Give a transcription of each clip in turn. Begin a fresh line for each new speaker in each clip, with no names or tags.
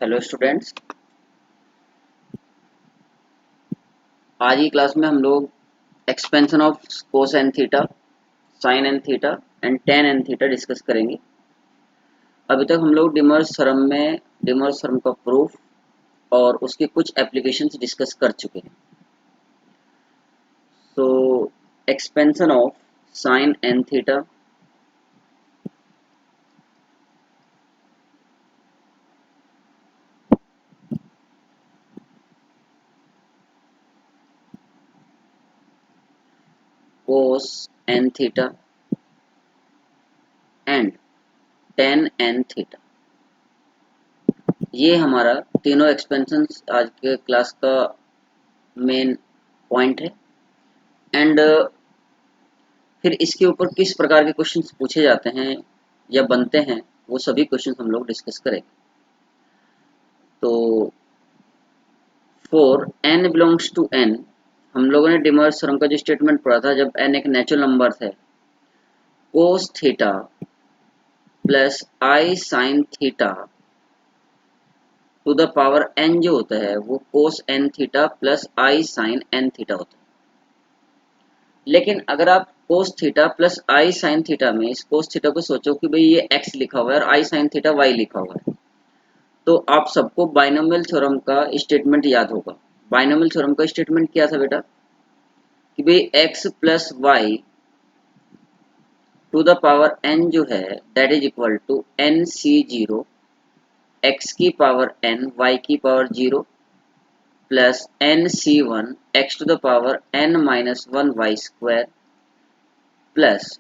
Hello students. आज की class में हम लोग expansion of cos n theta, sine n theta and tan n theta discuss करेंगे। अभी तक हम लोग डिमर्स थ्योरम का प्रूफ और उसके कुछ एप्लीकेशंस डिस्कस कर चुके हैं। So expansion of sine n theta, cos n theta and tan n theta, ये हमारा तीनों एक्सपेंशंस आज के क्लास का मेन पॉइंट है। एंड फिर इसके ऊपर किस प्रकार के क्वेश्चंस पूछे जाते हैं या बनते हैं, वो सभी क्वेश्चंस हम लोग डिस्कस करेंगे। तो for n belongs to n, हम लोगों ने डिमर्स थ्योरम का जो स्टेटमेंट पढ़ा था, जब n एक नेचुरल नंबर है, कोस theta plus i sine theta to the power n जो होता है वो कोस n theta plus i sine n theta होता है। लेकिन अगर आप कोस theta plus i sine theta में इस कोस थीटा को सोचो कि भाई ये x लिखा हुआ है और आई साइन थीटा y लिखा हुआ है, तो आप सबको बाइनोमियल थ्योरम का स्टेटमेंट याद होगा। बाइनोमियल थ्योरम का स्टेटमेंट क्या था बेटा, कि भाई x plus y to the power n जो है that is equal to n c zero, x की पावर n y की power zero plus n c one x to the power n minus one y square plus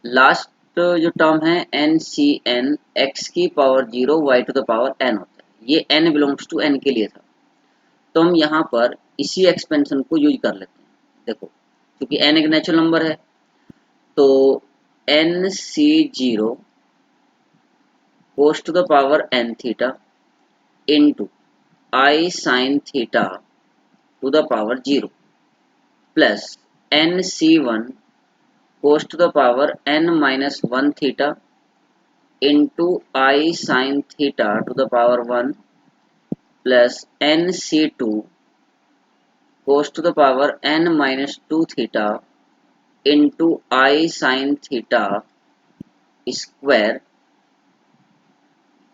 last जो term है n c n x की power zero y to the power n होता है। ये n belongs to n के लिए था, तो हम यहाँ पर इसी एक्सपेंशन को यूज कर लेते हैं। देखो, क्योंकि n एक नेचुरल नंबर है, तो n c zero cos to the power n theta into i sine theta to the power zero plus n c one cos to the power n minus one theta into i sine theta to the power one plus n c two cos to the power n minus two theta into i sine theta square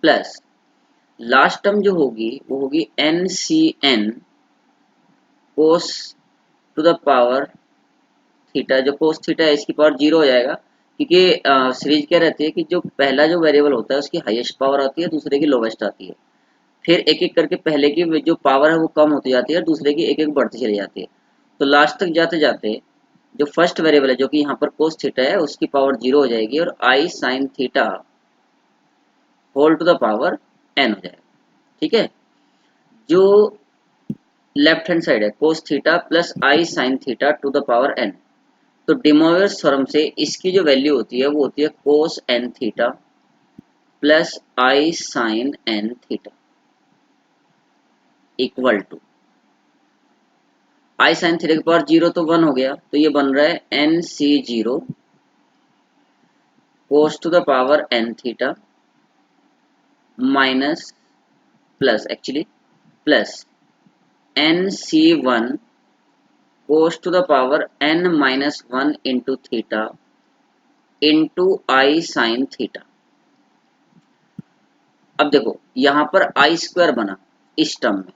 plus last term जो होगी वो होगी n c n cos to the power theta. जो cos theta है इसकी power zero हो जाएगा, क्योंकि सीरीज क्या रहती है कि जो पहला जो वेरिएबल होता है उसकी हाईएस्ट पावर आती है, दूसरे की लोवेस्ट आती है, फिर एक एक करके पहले की जो पावर है वो कम होती जाती है और दूसरे की एक एक बढ़ती चली जाती है। तो लास्ट तक जाते जाते जो फर्स्ट वेरिएबल है जो कि यहाँ पर कोस थीटा है उसकी पावर जीरो हो जाएगी और i sine theta whole to the power n हो जाएगा। ठीक है, जो लेफ्ट हैंड साइड है कोस theta plus i sine theta to the power n, तो डिमोवियस थ्योरम से इसकी जो वैल्यू होती है वो होती है cos n theta plus i sine n theta equal to i sine theta की पावर जीरो तो वन हो गया, तो ये बन रहा है n c zero cos to the power n theta minus plus actually plus n c one cos to the power n minus one into theta into i sine theta. अब देखो यहाँ पर आई स्क्वायर बना इस टर्म में,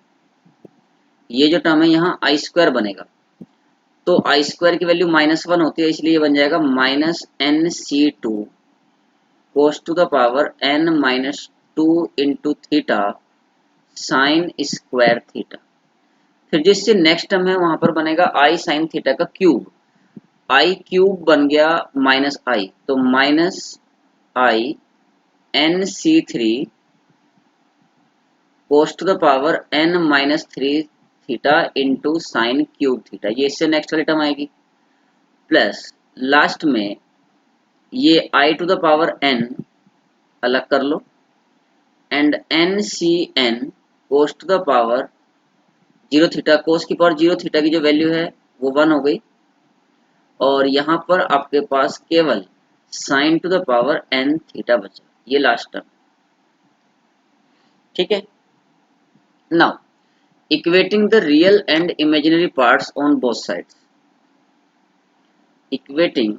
ये जो term है यहाँ आई स्क्वायर बनेगा, तो आई स्क्वायर की वैल्यू माइनस वन होती है, इसलिए बन जाएगा minus n c two cos to the power n minus two into theta sine square theta. फिर जिससे नेक्स्ट टर्म है वहां पर बनेगा आई साइन थीटा का क्यूब, आई क्यूब बन गया माइनस आई, तो minus i n c three cos to the power n minus three theta into sine cube theta, ये इससे नेक्स्ट वाली टर्म आएगी। प्लस लास्ट में ये i to the power n अलग कर लो and n c n cos to the power zero theta, cos की पावर जीरो थीटा की जो वैल्यू है वो वन हो गई, और यहाँ पर आपके पास केवल sign to the power n theta बचा, ये लास्ट टर्म। ठीक है। Now equating the real and imaginary parts on both sides, equating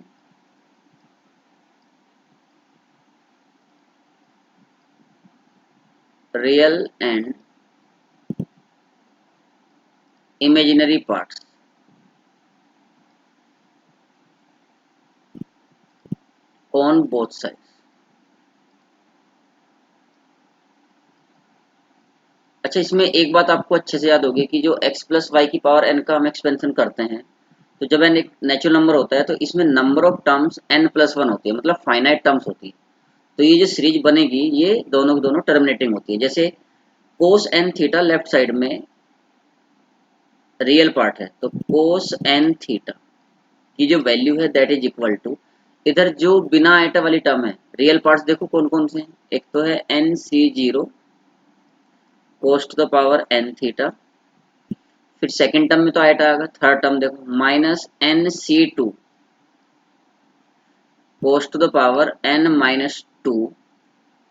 real and imaginary parts on both sides। अच्छा, इसमें एक बात आपको अच्छे से याद होगी कि जो x प्लस वाई की पावर n का हम एक्सपेंशन करते हैं, तो जब n एक नेचुरल नंबर होता है तो इसमें number of terms n plus one होती है, मतलब फाइनाइट टर्म्स होती है। तो ये जो सीरीज बनेगी ये दोनों की दोनों टर्मिनेटिंग होती है। जैसे कोस n थीटा लेफ्ट साइड में रियल पार्ट है, तो कोस n थीटा की जो वैल्यू है दैट इज इक्वल टू, इधर जो बिना आइटा वाली टर्म है रियल पार्ट्स देखो कौन कौन से हैं। एक तो है n c zero cos to the power n theta, फिर सेकंड टर्म में तो आइटा आएगा, थर्ड टर्म देखो minus n c two cos to the power n minus two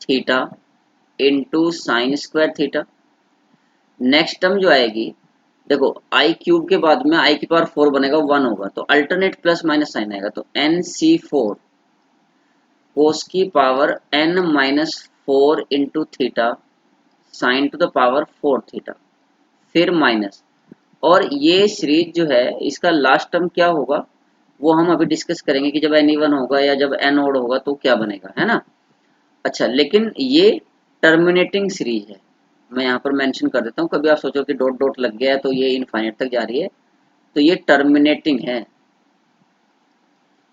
theta into sine square theta. Next term जो आएगी देखो आई cube के बाद में आई की पावर 4 बनेगा 1 होगा, तो अल्टरनेट प्लस माइनस साइन आएगा, तो एन सी फोर कोस की power n minus four into theta sine to the power 4 theta, फिर माइनस। और ये सीरीज जो है इसका लास्ट टर्म क्या होगा वो हम अभी डिस्कस करेंगे कि जब एन इवन होगा या जब एन ओड होगा तो क्या बनेगा, है ना। अच्छा, लेकिन ये टर्मिनेटिंग सीरीज है, मैं यहाँ पर मेंशन कर देता हूँ। कभी आप सोचो कि डॉट डॉट लग गया है तो ये इनफाइनाइट तक जा रही है, तो ये टर्मिनेटिंग है।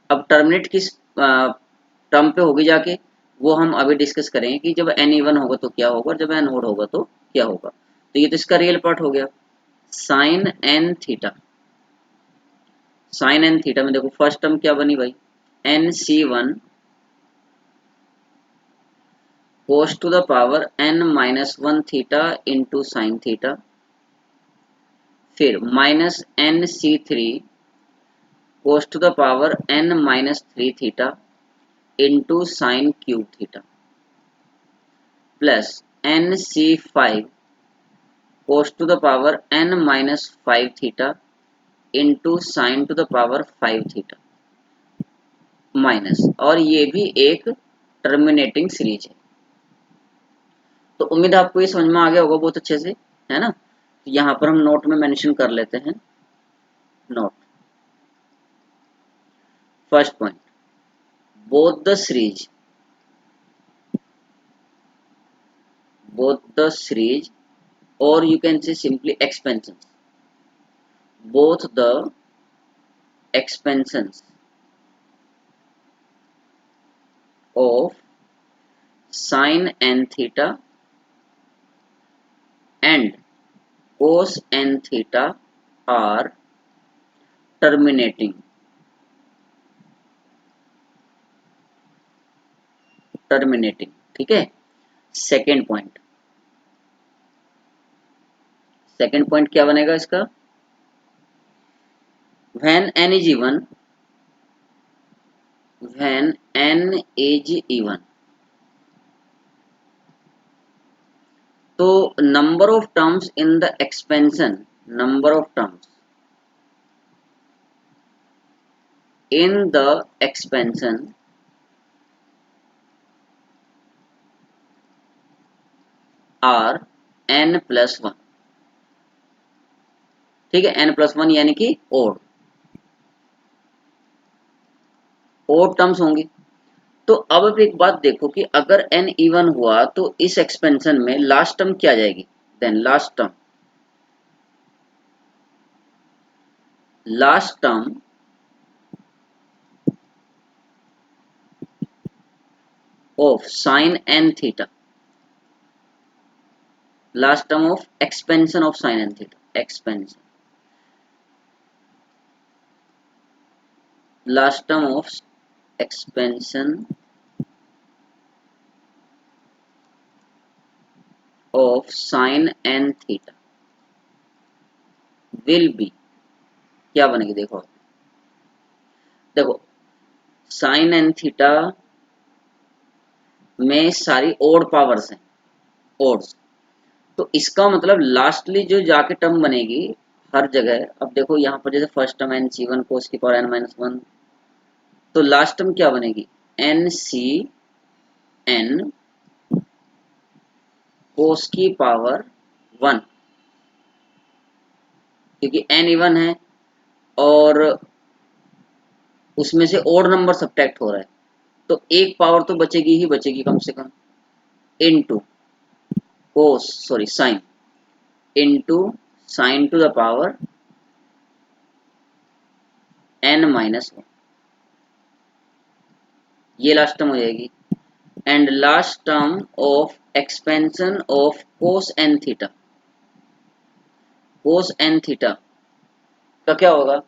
अब टर्मिनेट किस टर्म पे होगी जाके वो हम अभी डिस्कस करेंगे कि जब एन इवन होगा तो क्या होगा और जब एन ओड होगा तो क्या होगा। तो ये तो इसका रियल पार्ट हो गया sine n theta. Sine n theta में देखो फर्स्ट टर्म क्या बनी भाई, n c one cos to the power n minus one theta into sine theta, फिर minus n c three cos to the power n minus three theta into sine cube theta, plus n c five cos to the power n minus five theta into sine to the power five theta minus, और ये भी एक terminating series है। तो उम्मीद है आपको ये समझ में आ गया होगा बहुत अच्छे से, है ना। तो यहाँ पर हम नोट में मेंशन कर लेते हैं। Node first point, both the series or you can say simply expansions, both the expansions of sin n theta and cos n theta are terminating, ठीक है। सेकेंड पॉइंट क्या बनेगा इसका, when n is even तो number of terms in the expansion, number of terms in the expansion are n plus one, ठीक है। n plus one यानी कि ओड टर्म्स होंगे। तो अब एक बात देखो कि अगर n इवन हुआ तो इस एक्सपेंशन में लास्ट टर्म क्या आ जाएगी, then last term of sine n theta, last term of expansion of sine n theta, expansion last term of expansion of sine n theta will be, क्या बनेगी देखो, साइन n थीटा में सारी odd powers हैं, odds, तो इसका मतलब lastly जो जाके टर्म बनेगी हर जगह, अब देखो यहाँ पर जैसे first term n c one cos की पावर एन माइनस वन, तो लास्ट टर्म क्या बनेगी एन सी एन कोस की पावर वन, क्योंकि एन इवन है और उसमें से ओड नंबर सब्ट्रैक्ट हो रहा है, तो एक पावर तो बचेगी ही बचेगी कम से कम, into cos sorry sine, into sine to the power n minus one, ये लास्ट टर्म हो जाएगी। And last term of expansion of cos n theta, cos n theta का क्या होगा,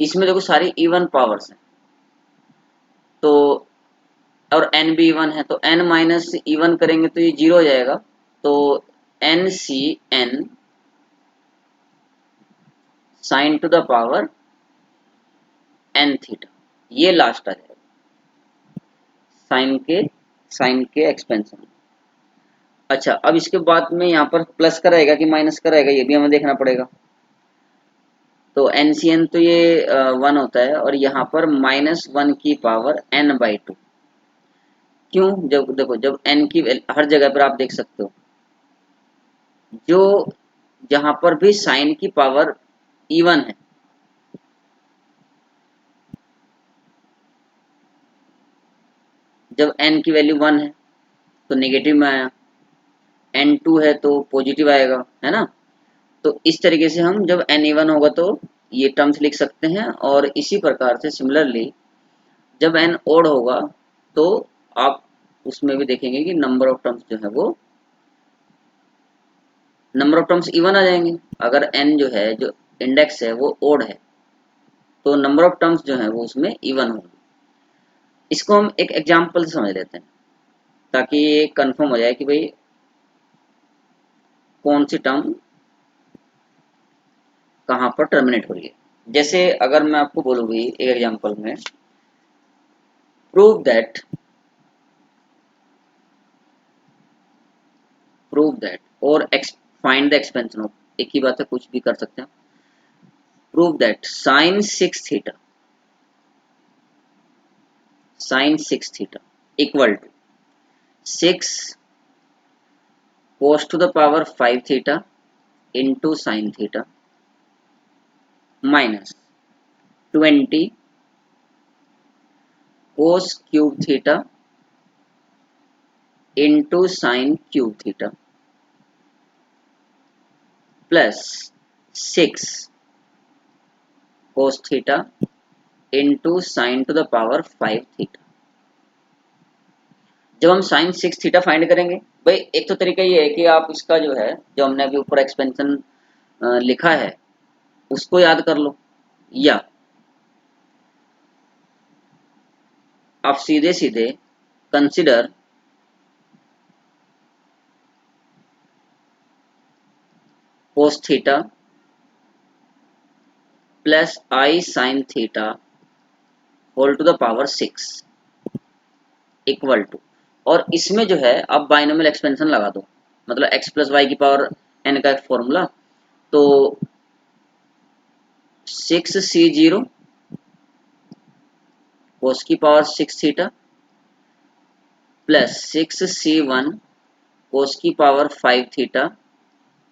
इसमें देखो सारी इवन पावर्स हैं, तो और एन भी इवन है, तो एन माइनस इवन करेंगे तो ये जीरो हो जाएगा, तो n c n sine to the power n theta, ये लास्ट आ जाएगा साइन के एक्सपेंशन। अच्छा, अब इसके बाद में यहाँ पर प्लस का रहेगा कि माइनस का रहेगा, ये भी हमें देखना पड़ेगा। तो एन सी एन तो ये वन होता है, और यहाँ पर माइनस वन की पावर एन बाई टू। क्यों, जब देखो जब एन की हर जगह पर आप देख सकते हो, जो जहां पर भी साइन की पावर इवन है, जब एन की वैल्यू वन है तो नेगेटिव में आया, एन टू है तो पॉजिटिव आएगा, है ना। तो इस तरीके से हम जब एन इवन होगा तो ये टर्म्स लिख सकते हैं, और इसी प्रकार से सिमिलरली जब एन ओड होगा तो आप उसमें भी देखेंगे कि नंबर ऑफ टर्म्स जो है वो नंबर ऑफ टर्म्स इवन आ जाएंगे। अगर एन जो है जो इंडेक्स है वो ओड है तो नंबर ऑफ टर्म्स जो है वो उसमें इवन होंगे। इसको हम एक एग्जाम्पल से समझ लेते हैं ताकि ये कंफर्म हो जाए कि भाई कौन सी टर्म कहाँ पर टर्मिनेट हो रही है। जैसे अगर मैं आपको बोलूँगी एक एग्जांपल में, प्रूव दैट और फाइंड द एक्सपेंशन ऑफ, एक ही बात है कुछ भी कर सकते हैं। Prove that sine six theta equal to 6 cos to the power 5 theta into sine theta minus 20 cos cube theta into sine cube theta plus 6 cos theta into sine to the power 5 theta. जब हम sign 6 theta find करेंगे, भाई एक तो तरीका ये है कि आप इसका जो है जो हमने अभी ऊपर एक्सपेंशन लिखा है उसको याद कर लो, या आप सीधे सीधे consider cos theta plus i sine theta whole to the power 6 equal to, और इसमें जो है आप बाइनोमियल एक्सपेंशन लगा दो, मतलब x प्लस वाई की पावर n का एक फॉर्मूला, तो 6c0 कोस की power 6 theta plus 6c1 cos की power 5 theta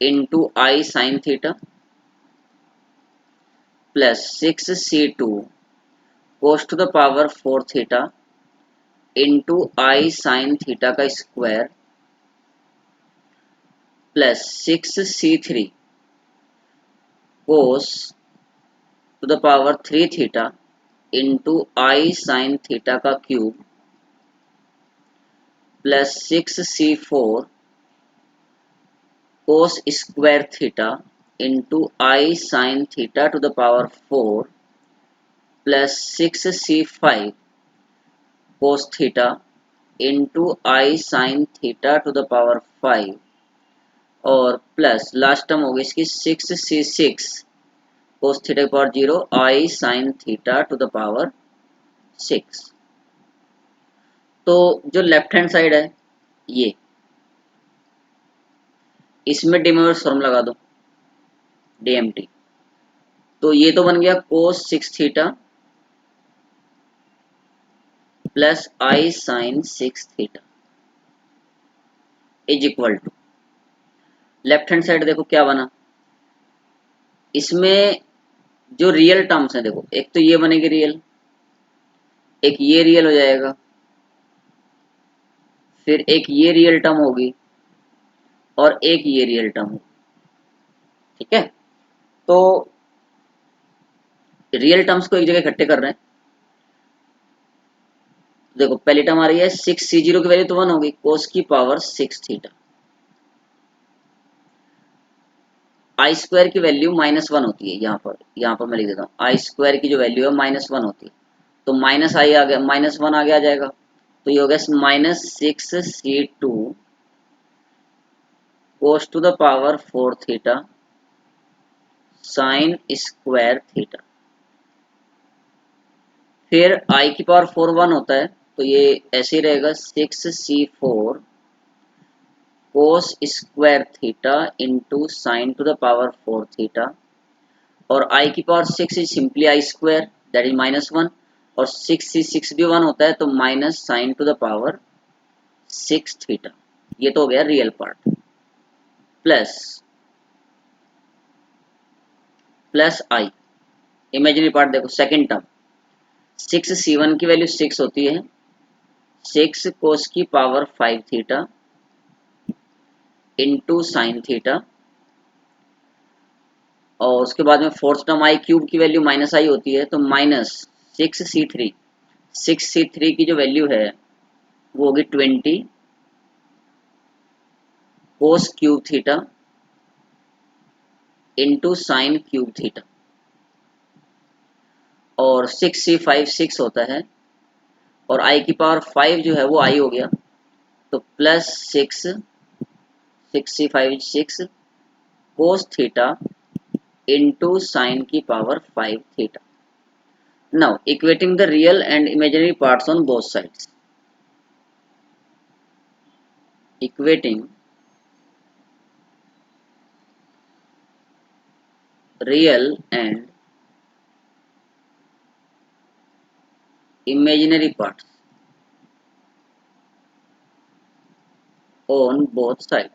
into i sine theta plus 6c2 cos to the power 4 theta into i sine theta का square plus 6c3 cos to the power 3 theta into i sine theta का cube plus 6c4 cos square theta into i sine theta to the power 4 plus 6c5 cos theta into i sine theta to the power 5, और plus last term होगी इसकी 6c6 cos theta की power 0 I sine theta to the power 6। तो जो left hand side है ये इसमें डिमोवर्स form लगा दो, DMT। तो ये तो बन गया cos 6 theta plus I sin 6 theta is equal to, left hand side देखो क्या बना, इसमें जो रियल टर्म्स है देखो, एक तो ये बनेगी रियल, एक ये रियल हो जाएगा, फिर एक ये रियल टर्म होगी और एक ये रियल टर्म होगी। ठीक है, तो रियल टर्म्स को एक जगह इकट्ठे कर रहे हैं। देखो पहली टर्म आ रही है 6 C0 की वैल्यू तो 1 होगी, कोस की पावर 6 थीटा, आई स्क्वायर की वैल्यू -1 होती है, यहाँ पर मैं लिख देता हूँ, आई स्क्वायर की जो वैल्यू है -1 होती है, तो माइनस आई आ गया, -1 आगे आ जाएगा, तो ये हो गया -6C2 cos to the power 4 theta sine square theta. फिर आई की पावर 4 1 होता है, तो ये ऐसे ही रहेगा 6C4 cos square theta into sine to the power 4 theta, और आई की power 6 is simply I square that is -1, और 6 भी 1 होता है, तो minus sign to the power 6 theta. ये तो हो गया रियल पार्ट, प्लस आई इमेजिनरी पार्ट। देखो सेकेंड टर्म 6C1 की वैल्यू 6 होती है, 6 कोस की power 5 theta into sine theta, और उसके बाद में फोर्थ टर्म आई क्यूब की वैल्यू -i होती है, तो -6C3, 6C3 की जो वैल्यू है वो होगी 20 कोस cube theta into sine cube theta, और 6C5 6 होता है, और आई की पावर 5 जो है वो आई हो गया, तो plus 6 6 cos theta into sine की power 5 theta. Now equating the real and imaginary parts on both sides, equating real and imaginary parts on both sides।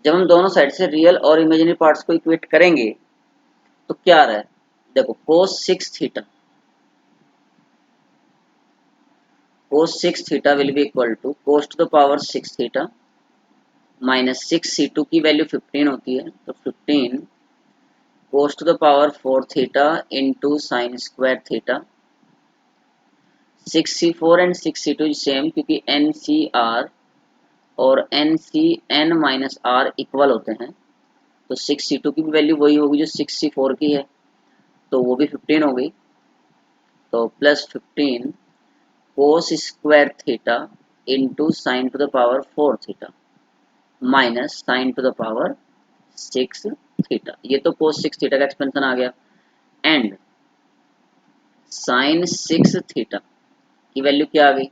जब हम दोनों साइड से रियल और इमेजिनरी पार्ट्स को इक्वेट करेंगे तो क्या आ रहा है, देखो cos 6 theta will be equal to cos to the power 6 theta minus 6C2 की वैल्यू 15 होती है, तो 15 cos to the power 4 theta into sine square theta. 6C4 and 6C2 same, क्योंकि NCR और NCn-R इक्वल होते हैं, तो 6C2 की भी वैल्यू वही होगी जो 6C4 की है, तो वो भी 15 हो गई, तो plus 15 cos square theta into sine to the power 4 theta minus sign to the power 6 theta. ये तो कोस 6 थीटा का एक्सपेंशन आ गया, एंड साइन 6 थीटा की वैल्यू क्या आ गई,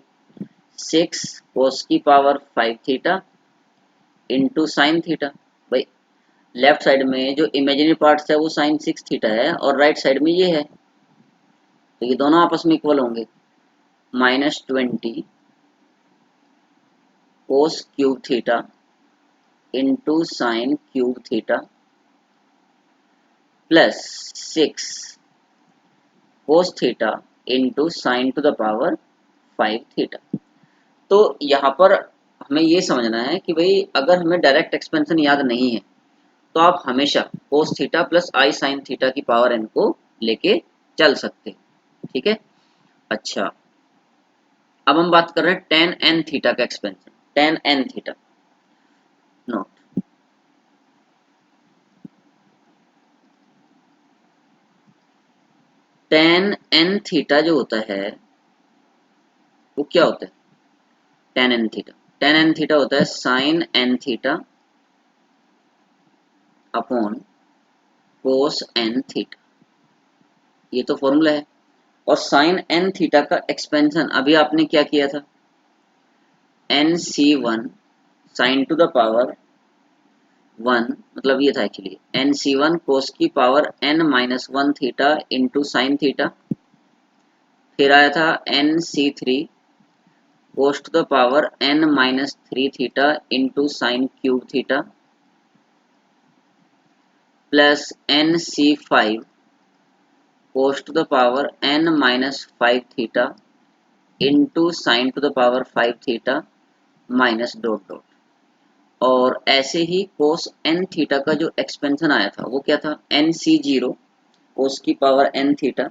6 कोस की power 5 theta into sine theta. भाई लेफ्ट साइड में जो इमेजिनरी पार्ट्स है वो साइन 6 थीटा है, और राइट साइड में ये है, तो ये दोनों आपस में इक्वल होंगे, -20 कोस cube theta into sine cube theta plus 6 cos theta into sine to the power 5 theta. तो यहाँ पर हमें ये समझना है कि भाई अगर हमें डायरेक्ट एक्सपेंशन याद नहीं है तो आप हमेशा कोस theta plus i sine theta की पावर n को लेके चल सकते, ठीक है। अच्छा, अब हम बात कर रहे हैं tan n थीटा का expansion, tan n theta note, tan n theta जो होता है वो क्या होता है, tan n थीटा होता है sine n theta upon cos n theta, ये तो फॉर्मूला है। और साइन n थीटा का एक्सपेंशन अभी आपने क्या किया था, NC1 sign to the power 1, मतलब ये था एक्चुअली NC1 कोस की power n-1 theta into sine theta. फिर आया था NC3 cos to the power n-3 theta into sine cube theta, plus NC5 cos to the power n-5 theta into sine to the power 5 theta minus dot dot. और ऐसे ही कोस n theta का जो expansion आया था वो क्या था, NC0 कोस की पावर n थीटा।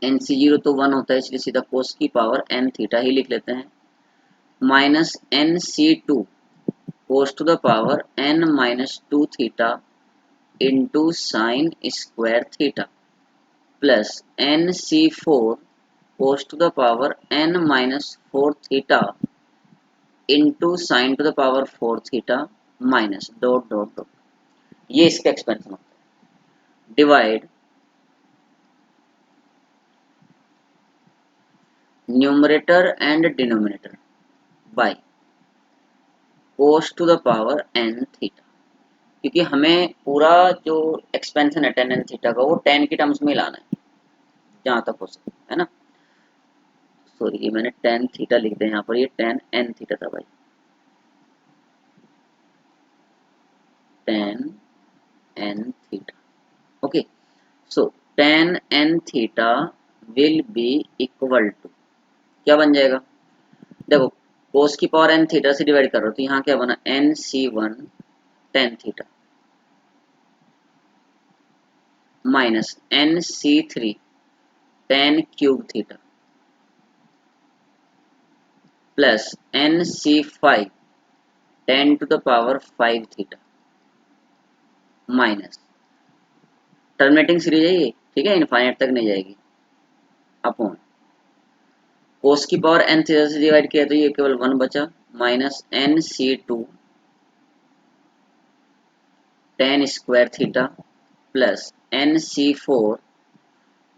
NC0 तो 1 होता है इसलिए सीधा कोस की पावर n थीटा ही लिख लेते हैं, minus NC2 cos to the power n-2 theta into sine square theta, plus NC4 cos to the power n-4 theta into sine to the power 4 theta minus dot dot dot. ये इसका expansion होता है। Divide numerator and denominator by cos to the power n theta, क्योंकि हमें पूरा जो expansion है tan n theta का वो tan की टर्म्स में लाना है जहां तक हो सके, है ना। सॉरी ये मैंने tan थीटा लिख दिया यहाँ पर, ये tan n थीटा था भाई, tan n theta. Okay, so tan n theta will be equal to, क्या बन जाएगा, देखो कोस की पावर n थीटा से डिवाइड कर रहा हूं तो यहाँ क्या बना NC1 tan theta minus NC3 tan cube theta plus NC5 tan to the power 5 theta minus terminating series है ये, ठीक है, इनफाइनाइट तक नहीं जाएगी, अपॉन कोस की पावर n थीटा से डिवाइड किया तो ये केवल 1 बचा, minus NC2 tan square theta plus NC4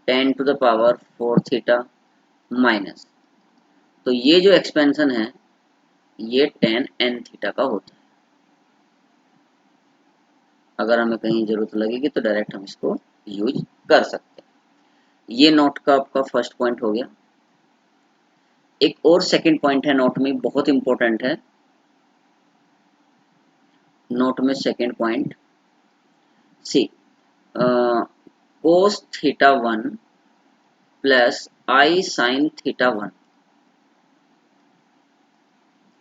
tan to the power 4 theta minus, तो ये जो एक्सपेंशन है ये tan n थीटा का होता है। अगर हमें कहीं जरूरत लगेगी तो डायरेक्ट हम इसको यूज कर सकते हैं। ये नोट का आपका फर्स्ट पॉइंट हो गया। एक और सेकंड पॉइंट है नोट में, बहुत इंपॉर्टेंट है नोट में second point, C cos theta 1 plus i sine theta 1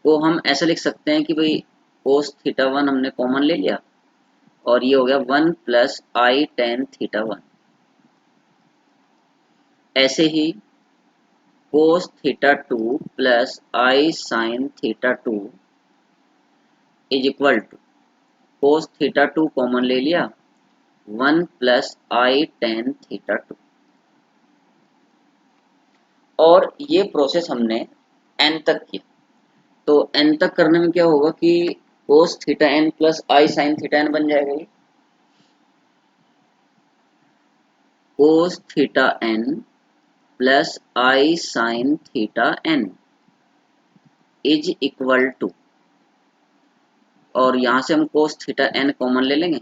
को हम ऐसा लिख सकते हैं कि भाई कोस थीटा 1 हमने कॉमन ले लिया और ये हो गया 1 प्लस आई टेन थीटा 1। ऐसे ही cos theta 2 plus i sine theta 2 is equal to cos theta 2 common ले लिया 1 प्लस आई टेन थीटा 2। और ये प्रोसेस हमने n तक किया, तो n तक करने में क्या होगा कि cos theta n plus i sine theta n बन जाएगा, ये cos theta n plus i sine theta n is equal to, और यहाँ से हम कोस थीटा n कॉमन ले लेंगे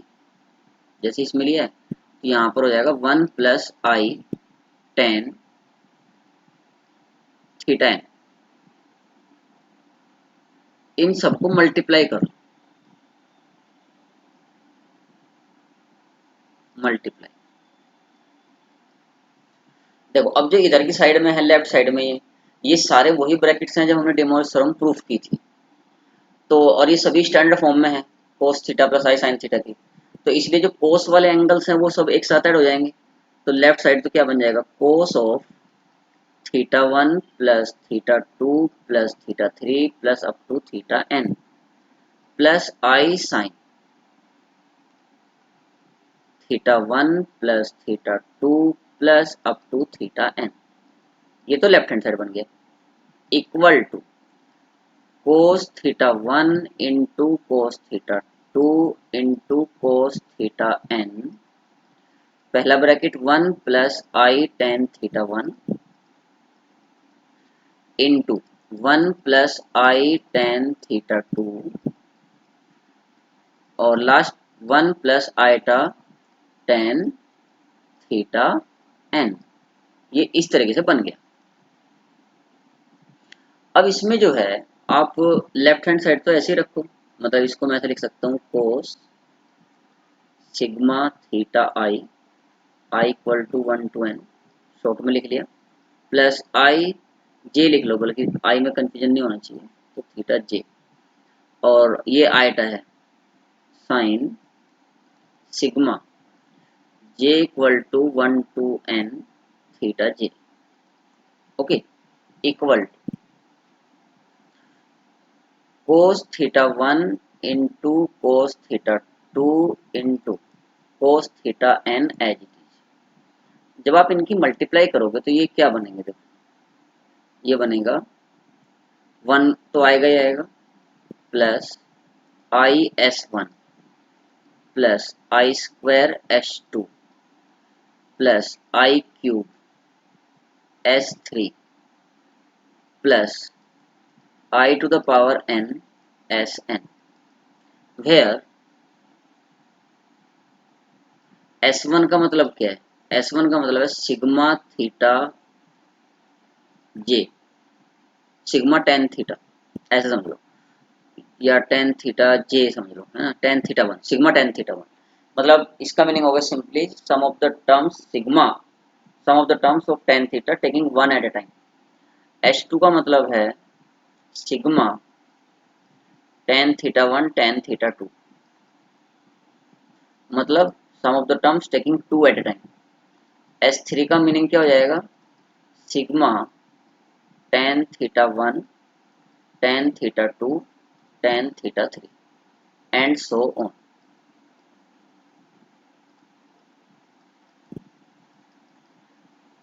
जैसे इसमें लिया है, तो यहाँ पर हो जाएगा 1 plus i tan theta n। इन सबको मल्टीप्लाई करो, मल्टीप्लाई, देखो अब जो इधर की साइड में है लेफ्ट साइड में ये सारे वही ब्रैकेट्स हैं जब हमने डे मोइर थ्योरम प्रूफ की थी, तो और ये सभी स्टैंडर्ड फॉर्म में है कोस theta plus i sine theta की, तो इसलिए जो कोस वाले एंगल्स हैं वो सब एक साथ ऐड हो जाएंगे। तो लेफ्ट साइड तो क्या बन जाएगा, cos of theta 1 plus theta 2 plus theta 3 plus up to theta n plus i sine theta 1 plus theta 2 plus up to theta n, ये तो लेफ्ट हैंड साइड बन गया, equal to cos theta 1 into cos theta 2 into cos theta n, पहला bracket 1 plus i tan theta 1 into 1 plus i tan theta 2 और last 1 plus आईटा tan theta n. ये इस तरीके से बन गया। अब इसमें जो है आप लेफ्ट हैंड साइड तो ऐसे ही रखो, मतलब इसको मैं ऐसे लिख सकता हूँ cos sigma theta i, i equal to 1 to n, short में लिख लिया, प्लस आई जे लिख लो, बल्कि आई में कंफ्यूजन नहीं होना चाहिए, तो थीटा जे, और ये आयटा है sine sigma j equal to 1 to n theta j. Okay, equal cos theta 1 into cos theta 2 into cos theta n as it is. जब आप इनकी मल्टीप्लाई करोगे तो ये क्या बनेंगे, देखो ये बनेगा 1 तो आएगा ही आएगा, plus i s one plus i square s two plus i cube s three plus i to the power n s n, where s one का मतलब क्या है, एस वन का मतलब है sigma theta j, sigma tan theta ऐसे समझ लो, या टेन थीटा जे समझ लो, है ना, tan theta one, sigma tan theta one, मतलब इसका मीनिंग होगा simply sum of the terms sigma, sum of the terms of tan theta taking one at a time. H two का मतलब है sigma tan theta one tan theta two, मतलब sum of the terms taking two at a time. S three का meaning क्या हो जाएगा, sigma tan theta one tan theta two tan theta three and so on.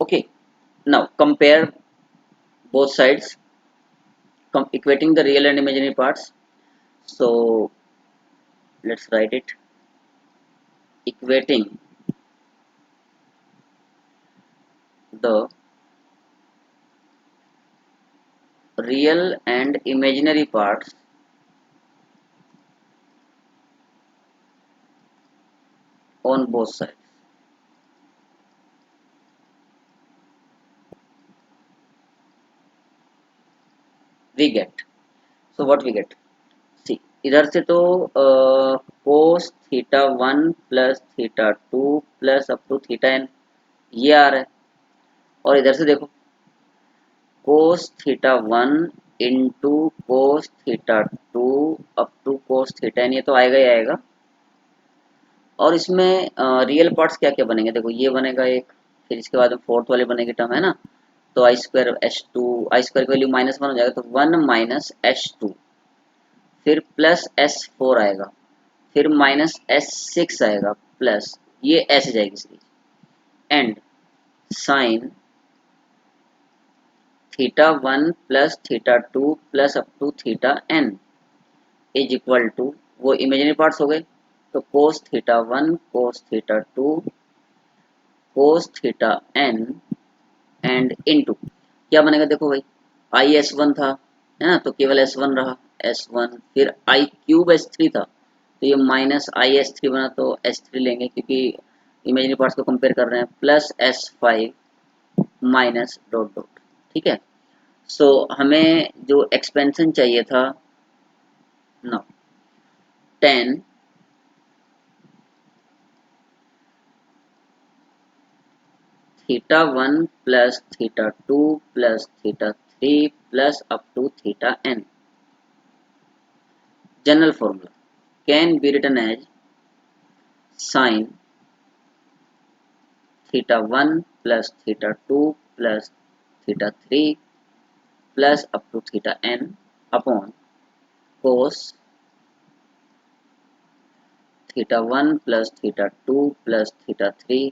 Okay, now compare both sides, equating the real and imaginary parts. So let's write it. Equating the real and imaginary parts on both sides. We get. So what we get? See, इधर से तो cos theta one plus theta two plus up to theta n ये आ रहा है, और इधर से देखो cos theta one into cos theta two up to cos theta n, ये तो आएगा ही आएगा। और इसमें रियल पार्ट्स क्या क्या बनेंगे, देखो ये बनेगा एक, फिर इसके बाद में फोर्थ वाले बनेगी टर्म, है ना, तो i square h two, i square की वैल्यू माइनस वन हो जाएगा, तो वन माइनस एच टू, फिर प्लस एस फोर आएगा, फिर माइनस एस सिक्स आएगा, प्लस ये ऐसे जाएगी series, and sine theta one plus theta two plus up to theta n is equal to, वो इमेजिनरी पार्ट्स हो गए, तो cos theta one cos theta two cos theta n and into क्या बनेगा, देखो भाई आई एस वन था, है ना, तो केवल एस वन रहा, एस वन, फिर आई क्यूब एस थ्री था, तो ये माइनस आई एस थ्री बना, तो एस थ्री लेंगे क्योंकि इमेजिनरी पार्ट्स को कंपेयर कर रहे हैं, plus S five minus dot dot. ठीक है, सो हमें जो एक्सपेंशन चाहिए था ना, tan theta one plus theta two plus theta three plus up to theta n, general formula can be written as sin theta 1 plus theta 2 plus theta 3 plus up to theta n upon cos theta 1 plus theta 2 plus theta 3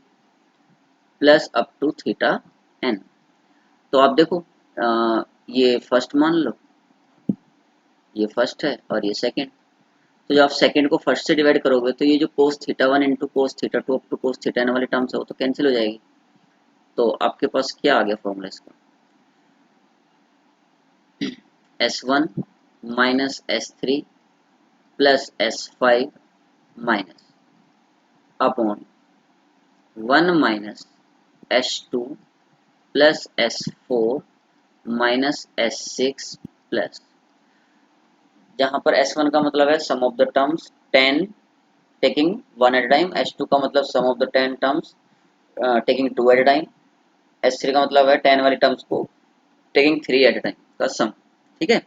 plus up to theta n। तो आप देखो ये first मान लो, ये first है और ये second, तो जब आप सेकंड को फर्स्ट से डिवाइड करोगे तो ये जो cos theta one into cos theta two up to cos theta n वाले टर्म्स है वो तो कैंसिल हो जाएगी, तो आपके पास क्या आ गया फॉर्मूला इसका, S1 minus S3 plus S5 minus upon 1 minus S2 plus S4 minus S6 plus, जहां पर S1 का मतलब है sum of the terms 10 taking 1 at a time, S2 का मतलब sum of the 10 terms taking 2 at a time, S3 का मतलब है 10 वाली टर्म्स को टेकिंग 3 एट अ टाइम का सम। ठीक है,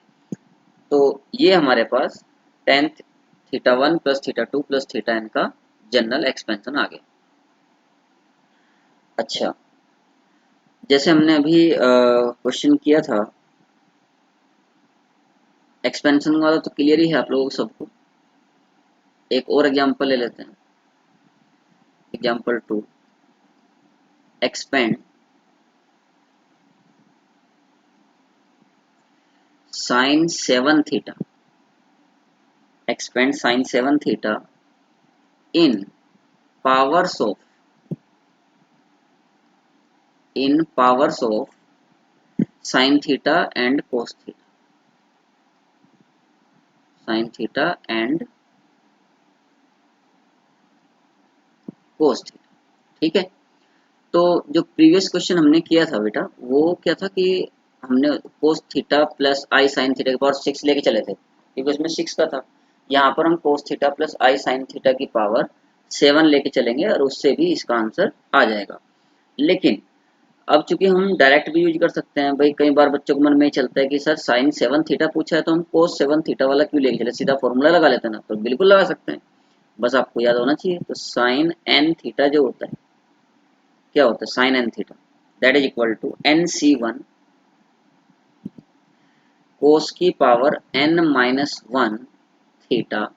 तो ये हमारे पास tan theta 1 plus theta 2 plus theta n का जनरल एक्सपेंशन आ गया। अच्छा, जैसे हमने अभी क्वेश्चन किया था एक्सपेंशन वाला, तो क्लियर ही है आप लोगों को सबको। एक और एग्जांपल ले लेते हैं, example 2, expand sine 7 theta, expand sine 7 theta in powers of sine theta and cos theta, sine theta and cos theta. ठीक है, तो जो प्रीवियस क्वेश्चन हमने किया था बेटा, वो क्या था कि हमने कोस theta plus i sine theta की पावर 6 लेके चले थे, क्योंकि उसमें 6 का था। यहाँ पर हम कोस theta plus i sine theta की पावर 7 लेके चलेंगे और उससे भी इसका आंसर आ जाएगा। लेकिन अब चूंकि हम डायरेक्ट भी यूज कर सकते हैं भाई, कई बार बच्चों को मन में चलता है कि सर साइन 7 थीटा पूछा है तो हम कोस 7 थीटा वाला क्यों लेके चले, सीधा फॉर्मूला लगा लेते हैं ना, तो बिल्कुल लगा सकते हैं, बस आपको याद होना चाहिए। तो साइन एन थीटा जो होता है, क्या होता है sine n theta, that is equal to NC1 cos की power n-1 theta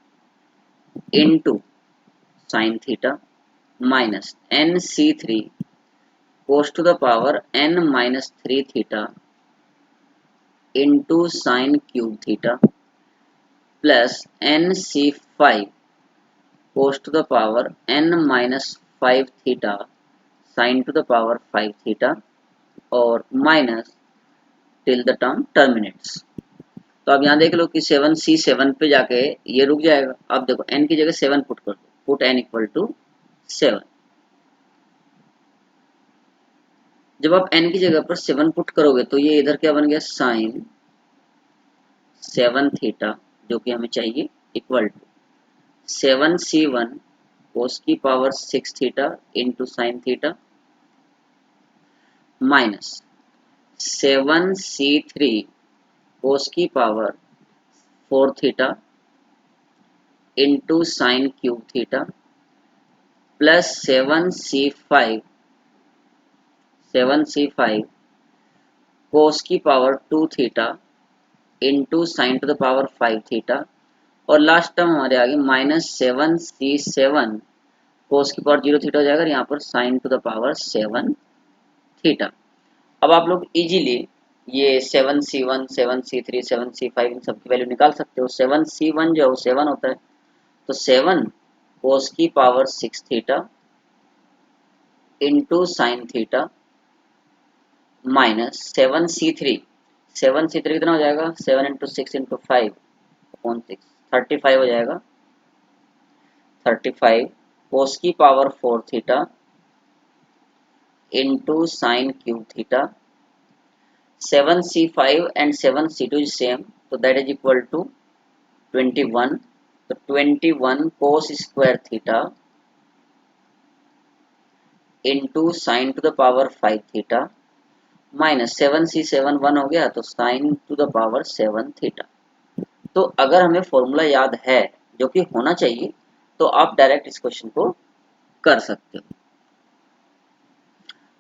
into sine theta minus NC3 cos to the power n-3 theta into sine cube theta plus NC5 cos to the power n-5 theta sine to the power 5 theta और minus till the term terminates. तो अब यहाँ देख लो कि 7C7 पे जाके ये रुक जाएगा। अब देखो n की जगह 7 पुट कर दो, पुट n इक्वल टू 7। जब आप n की जगह पर 7 पुट करोगे तो ये इधर क्या बन गया साइन 7 थीटा, जो कि हमें चाहिए, इक्वल टू 7C1 कोस की power 6 theta into sine theta minus 7C3 कोस की power 4 theta into sine cube theta plus 7C5 कोस की power 2 theta into sine to the power 5 theta और लास्ट टर्म हमारे आगे माइनस 7C7 कोस की पावर 0 थीटा हो जाएगा, यहाँ पर sign to the power 7 theta. अब आप लोग इजीली ये 7C1 7C3 7C5 इन सब की वैल्यू निकाल सकते हो। 7C1 जो है वो 7 होता है, तो 7 कोस की power 6 theta into sine theta minus 7C3 कितना हो जाएगा 7 इंटू 6 इंटू 5 अपॉन 6 35 हो जाएगा। 35 कोस की power 4 theta into sine cube theta 7C5 and 7C2 is same, so that is equal to 21, तो 21 cos square theta into sine to the power 5 theta minus 7C7 1 हो गया, तो sign to the power 7 theta. तो अगर हमें formula याद है, जो कि होना चाहिए, तो आप डायरेक्ट इस क्वेश्चन को कर सकते हो।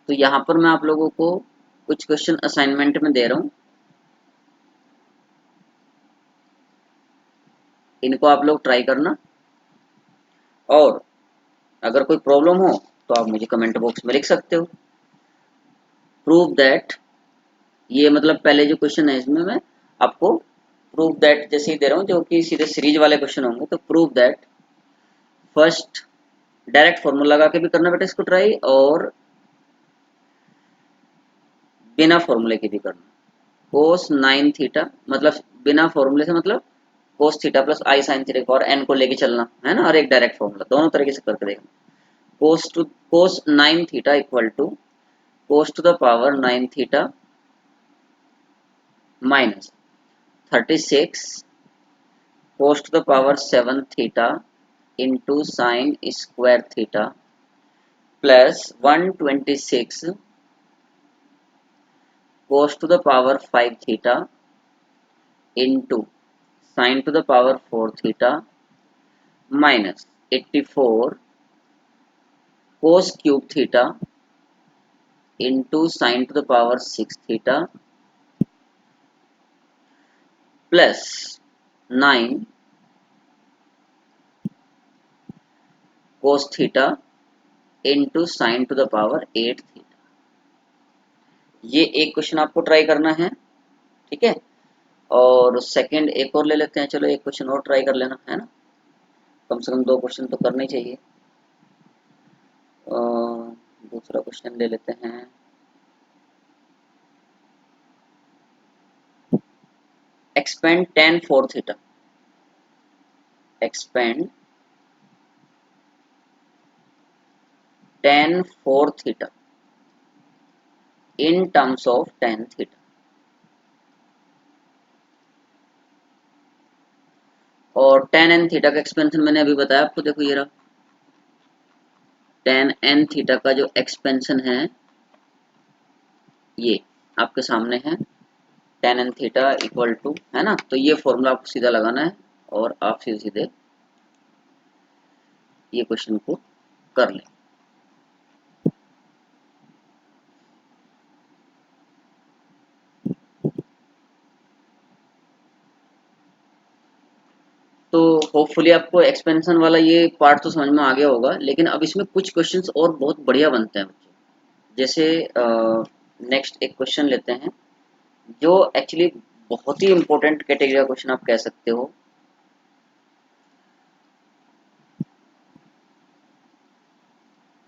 तो यहाँ पर मैं आप लोगों को कुछ क्वेश्चन असाइनमेंट में दे रहा हूँ, इनको आप लोग ट्राई करना, और अगर कोई प्रॉब्लम हो तो आप मुझे कमेंट बॉक्स में लिख सकते हो। प्रूव दैट, ये मतलब पहले जो क्वेश्चन है इसमें मैं आपको प्रूव दैट जैसे ही दे रहा हूँ, जो कि सीधे सीरीज वाले क्वेश्चन होंगे। तो prove that, first direct formula लगा के भी करना बेटा इसको ट्राई, और बिना फॉर्मूले के भी करना। कोस 9 थीटा मतलब बिना फॉर्मूले से, मतलब कोस theta plus i sine theta और एन को लेके चलना है ना, और एक डायरेक्ट फॉर्मूला, दोनों तरीके से करके देखना। Cos 9 theta equal to cos to the power 9 theta minus 36 cos to the power 7 theta into sine square theta plus 126 cos to the power 5 theta into sin to the power 4 theta minus 84 cos cube theta into sin to the power 6 theta plus 9 cos theta into sin to the power 8 theta। ये एक question आपको try करना है, ठीक है। और second एक और ले लेते हैं, चलो एक क्वेश्चन और ट्राई कर लेना है ना, कम से कम 2 क्वेश्चन तो करने चाहिए। दूसरा क्वेश्चन ले लेते हैं। expand tan 4 theta, expand tan 4 theta in terms of tan theta। और tan n थीटा का एक्सपेंशन मैंने अभी बताया आपको, देखो ये रहा tan n थीटा का जो एक्सपेंशन है ये आपके सामने है, tan n theta equal to, है ना, तो ये फॉर्मूला आपको सीधा लगाना है और आप सीधे सीधे ये क्वेश्चन को कर लें। तो होपफुली आपको एक्सपेंशन वाला ये पार्ट तो समझ में आ गया होगा, लेकिन अब इसमें कुछ क्वेश्चंस और बहुत बढ़िया बनते हैं बच्चों। जैसे नेक्स्ट एक क्वेश्चन लेते हैं जो एक्चुअली बहुत ही इंपॉर्टेंट कैटेगरी का क्वेश्चन आप कह सकते हो।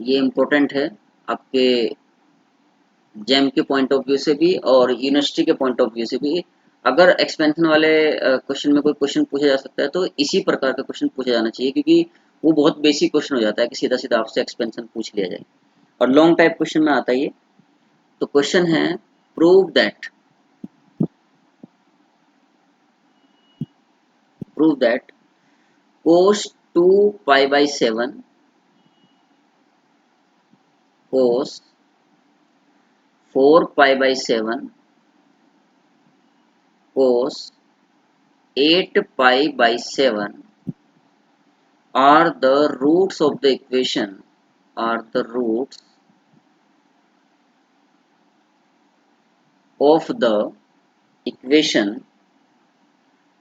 ये इंपॉर्टेंट है आपके जेम के पॉइंट ऑफ व्यू से भी और यूनिवर्सिटी के पॉइंट ऑफ व्यू से भी। अगर एक्सपेंशन वाले क्वेश्चन में कोई क्वेश्चन पूछा जा सकता है तो इसी प्रकार का क्वेश्चन पूछा जाना चाहिए, क्योंकि वो बहुत बेसिक क्वेश्चन हो जाता है कि सीधा सीधा आपसे एक्सपेंशन पूछ लिया जाए, और लॉन्ग टाइप क्वेश्चन में आता है ये। तो क्वेश्चन है prove that cos 2 pi by 7 cos 4 pi by 7 cos 8 pi by 7 are the roots of the equation, are the roots of the equation,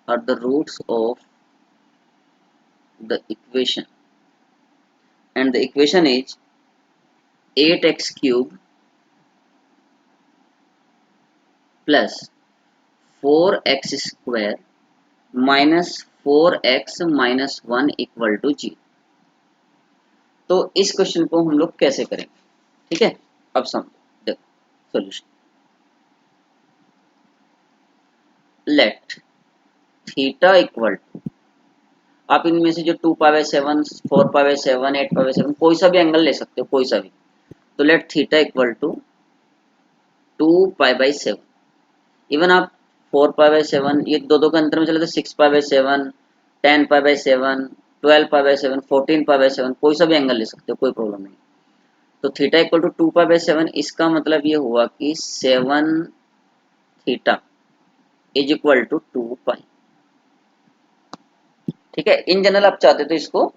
are the roots of the equation, and the equation is 8x cube plus 4x square minus 4x minus 1 equal to 0। तो इस question को हम लोग कैसे करेंगे, ठीक है, अब समझो, देखो solution. Let theta equal to, आप इनमें से जो 2 pi by 7, 4 pi by 7, 8 pi by 7 कोई सा भी एंगल ले सकते हो, कोई सा भी। तो let theta equal to 2 pi by 7, even आप 4 पाई बाई 7, ये दो के अंतर में चले तो 6 पाई by 7, 10 pi by 7, 12 pi by 7, 14 pi by 7, कोई सा भी एंगल ले सकते हो, कोई प्रॉब्लम नहीं। तो theta equal to 2 pi by 7, इसका मतलब ये हुआ कि 7 theta is equal to 2 pi, ठीक है। इन जनरल आप चाहते तो इसको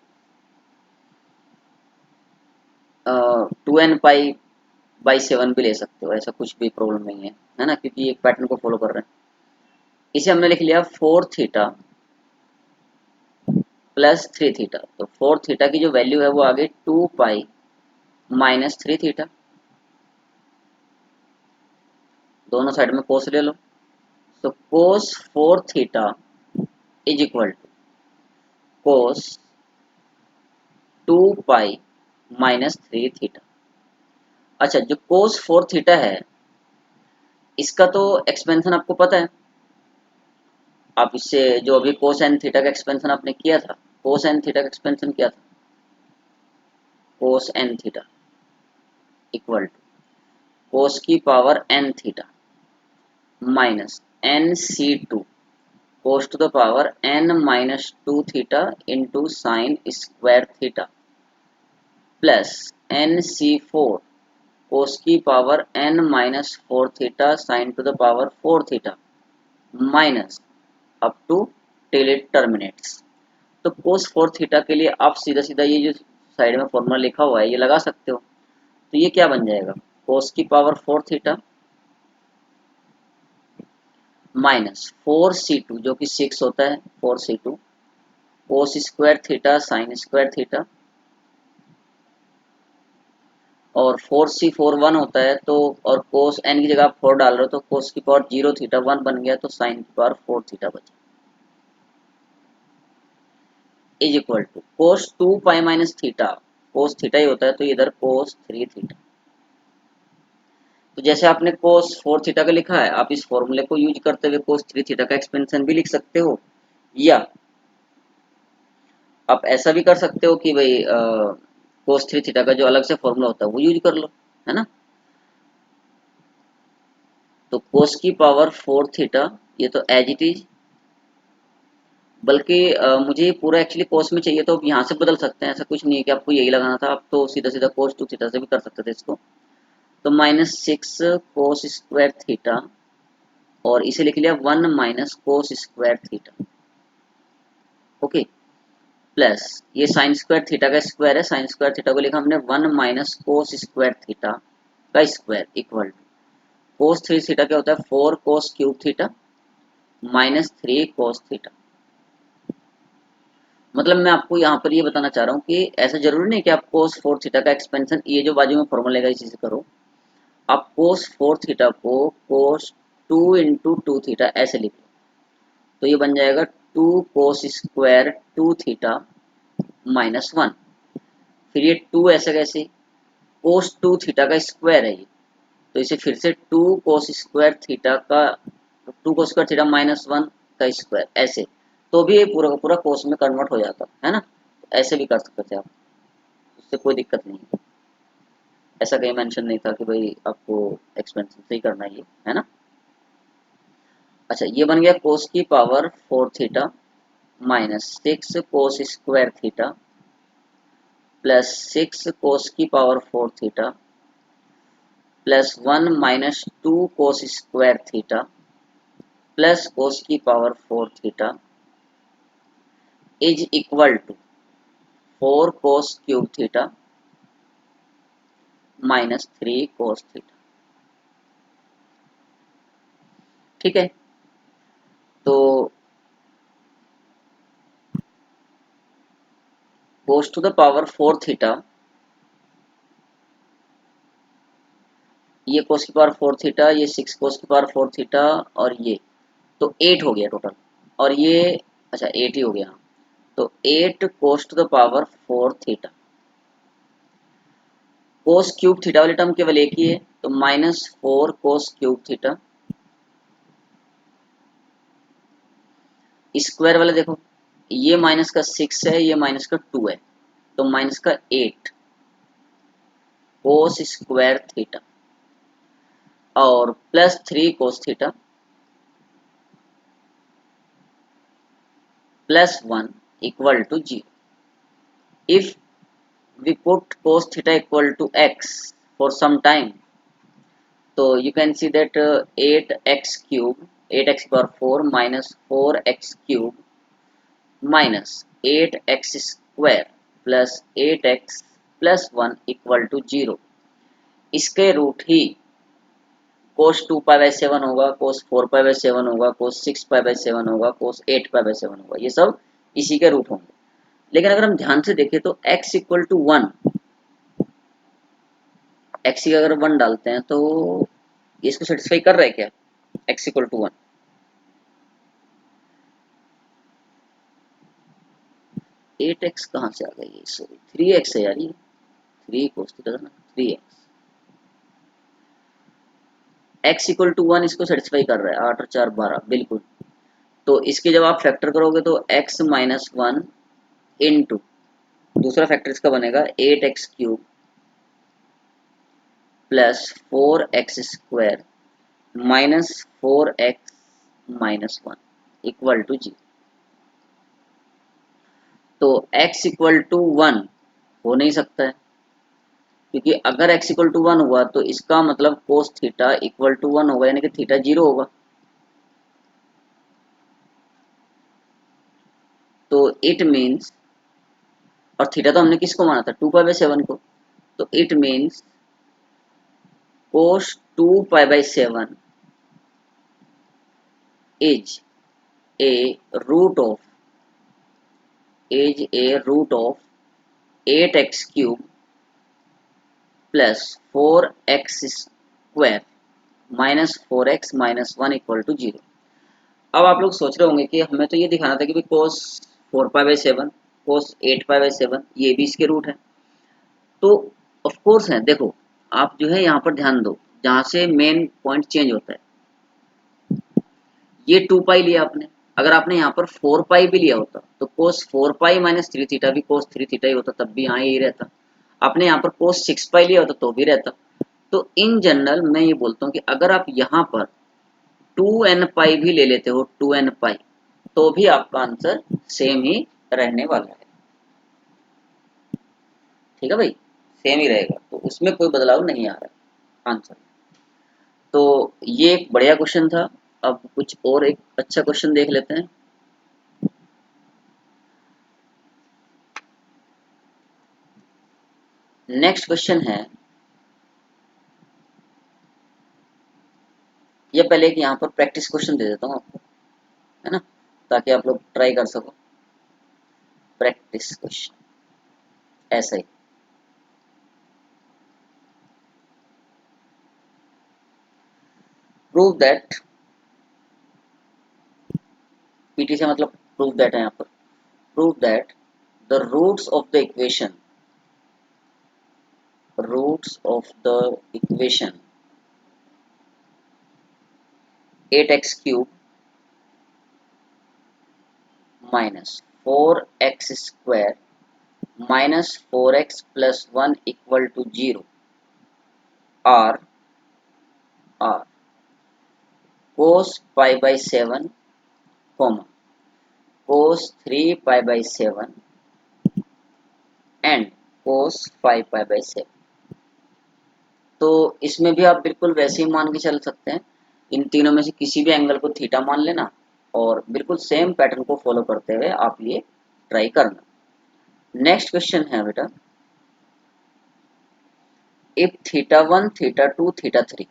2n पाई बाई 7 भी ले सकते हो, ऐसा कुछ भी प्रॉब्लम नहीं है ना, क्योंकि एक पैटर्न को फॉलो कर रहे हैं। इसे हमने लिख लिया 4 थीटा प्लस 3 थीटा। तो 4 थीटा की जो वैल्यू है वो आ गई 2 पाई माइनस 3 थीटा, दोनों साइड में कोस ले लो। तो cos 4 theta is equal to cos 2 pi minus 3 theta. अच्छा, जो कोस 4 थीटा है इसका तो एक्सपेंशन आपको पता है, आप इससे जो अभी कोस एन थीटा का एक्सपेंशन आपने किया था, कोस एन थीटा का एक्सपेंशन किया था, cos n theta equal to cos की power n theta minus n c two cos to the power n minus two theta into sine square theta plus n c four cos की power n minus four theta sine to the power four theta minus up to till it terminates. तो कोस four theta के लिए आप सीधा सीधा ये जो side में फॉर्मूला लिखा हुआ है ये लगा सकते हो। तो ये क्या बन जाएगा, कोस की power four theta minus four C two जो कि सिक्स होता है, four C two cos square theta sine square theta, और फोर सी फोर वन होता है तो, और कोस एन की जगह आप फोर डाल रहे हो तो कोस की पावर जीरो थीटा वन बन गया तो साइन की पावर फोर थीटा बचा is equal to cos two pi minus theta, cos theta ही होता है तो इधर कोस थ्री थीटा। तो जैसे आपने कोस फोर थीटा का लिखा है, आप इस फॉर्मूले को यूज करते हुए कोस थ्री थीटा का एक्सपेंशन भी लिख सकते हो, या आप ऐसा भी कर सकते हो कि भाई कोस थ्री थीटा का जो अलग से फॉर्मूला होता है वो यूज कर लो, है ना। तो कोस की पावर फोर थीटा ये तो एज इट इज, बल्कि मुझे ये पूरा एक्चुअली कोस में चाहिए तो आप यहाँ से बदल सकते हैं, ऐसा कुछ नहीं है कि आपको यही लगाना था, आप तो सीधा सीधा कोस टू थीटा से भी कर सकते थे इसको। तो minus six cos square theta और इसे लिख लिया one minus cos square theta, okay, plus ये साइन स्क्वायर थीटा का स्क्वायर है, साइन स्क्वायर थीटा को लिखा हमने one minus cos square theta का square equal to cos three theta क्या होता है, four cos cube theta minus three cos theta. मतलब मैं आपको यहाँ पर ये बताना चाह रहा हूँ कि ऐसा जरूरी नहीं कि आप कोस फोर थीटा का एक्सपेंशन ये जो बाजू में फॉर्मूला लेगा इसी से करो, आप कोस फोर थीटा को cos two into two theta ऐसे लिख लो, तो ये बन जाएगा two cos square two theta minus one. फिर ये टू ऐसे कैसे, कोस टू थीटा का स्क्वायर है ये, तो इसे फिर से टू कोस स्क्वायर थीटा का, two cos square theta minus one का स्क्वायर ऐसे, तो भी ये पूरा का पूरा कोस में कन्वर्ट हो जाता है ना। ऐसे भी कर सकते थे आप, उससे कोई दिक्कत नहीं है, ऐसा कहीं मेंशन नहीं था कि भाई आपको एक्सपेंसिव से ही करना है ये, है ना। अच्छा ये बन गया कोस की power four theta minus six cos square theta plus six cos की power four theta plus one minus two cos square theta plus cos की power four theta is equal to four cos cube theta minus three cos theta. ठीक है, तो cos to the power four theta, ये cos की power four theta, ये six cos की power four theta, और ये तो एट हो गया टोटल, और ये अच्छा एट ही हो गया, तो eight cos to the power four theta. Cos cube theta वाली टर्म केवल एक ही है, तो minus four cos cube theta, square वाला देखो ये माइनस का सिक्स है, ये माइनस का टू है, तो माइनस का एट कोस स्क्वायर थीटा और plus three cos theta plus one equal to zero. If we put cos theta equal to x for some time, so you can see that 8x cube 8x power 4 minus 4x cube minus 8x square plus 8x plus 1 equal to 0। इसके root ही cos 2 pi by 7 होगा, cos 4 pi by 7 होगा, cos 6 pi by 7 होगा, cos 8 pi by 7 होगा, ये सब इसी के रूट होंगे। लेकिन अगर हम ध्यान से देखें तो x equal to one, x की अगर वन डालते हैं तो इसको सेटिस्फाई कर रहा है क्या, x equal to one. Eight x कहाँ से आ गई है, सॉरी थ्री एक्स है यार, ये थ्री कोस थीटा था ना, three x, x equal to one इसको सेटिस्फाई कर रहा है, आठ और चार बारह बिल्कुल। तो इसके जब आप फैक्टर करोगे तो x माइनस वन इंटू दूसरा फैक्टर इसका बनेगा 8x³ plus 4x² minus 4x minus one equal to 0। तो x इक्वल टू 1 हो नहीं सकता है, क्योंकि अगर x इक्वल टू 1 हुआ तो इसका मतलब कोस थीटा इक्वल टू 1 होगा, यानी कि थीटा 0 होगा। तो इट मीन्स, और थीटा तो हमने किसको माना था, 2π/7 को, तो it means cos 2π/7 is a root of is a root of 8x³ plus 4x² minus 4x minus 1 equal to 0। अब आप लोग सोच रहे होंगे कि हमें तो ये दिखाना था कि भाई कोस 4π/7 कोस 8π/7 ये भी इसके रूट है। तो ऑफ कोर्स है, देखो आप जो है यहाँ पर ध्यान दो, जहाँ से मेन पॉइंट चेंज होता है। ये 2π लिया आपने, अगर आपने यहाँ पर 4π भी लिया होता तो कोस 4π माइनस 3 थीटा भी कोस 3 थीटा ही होता, तब भी यहाँ यही रहता। आपने यहाँ पर कोस 6π लिया होता तो भी रहता। तो इन जनरल मैं ये बोलता हूँ कि अगर आप यहाँ पर 2nπ भी ले लेते हो, 2nπ, तो भी आपका आंसर सेम ही रहने वाला है। ठीक है भाई, सेम ही रहेगा, तो उसमें कोई बदलाव नहीं आ रहा है आंसर। तो ये एक बढ़िया क्वेश्चन था। अब कुछ और एक अच्छा क्वेश्चन देख लेते हैं। नेक्स्ट क्वेश्चन है, ये पहले एक यहाँ पर प्रैक्टिस क्वेश्चन दे देता हूँ आपको, है ना, ताकि आप लोग ट्राई कर सको। प्रैक्टिस क्वेश्चन ऐसा ही, प्रूव दैट, पीटी से मतलब प्रूव दैट है यहाँ पर, prove that the roots of the equation 8x³ minus 4x² minus 4x plus 1 equal to 0 are cos π/7, cos 3π/7 and cos 5π/7। तो इसमें भी आप बिल्कुल वैसे ही मान के चल सकते हैं, इन तीनों में से किसी भी एंगल को थीटा मान लेना और बिल्कुल सेम पैटर्न को फॉलो करते हुए आप ये ट्राई करना। नेक्स्ट क्वेश्चन है बेटा, if θ1 θ2 θ3,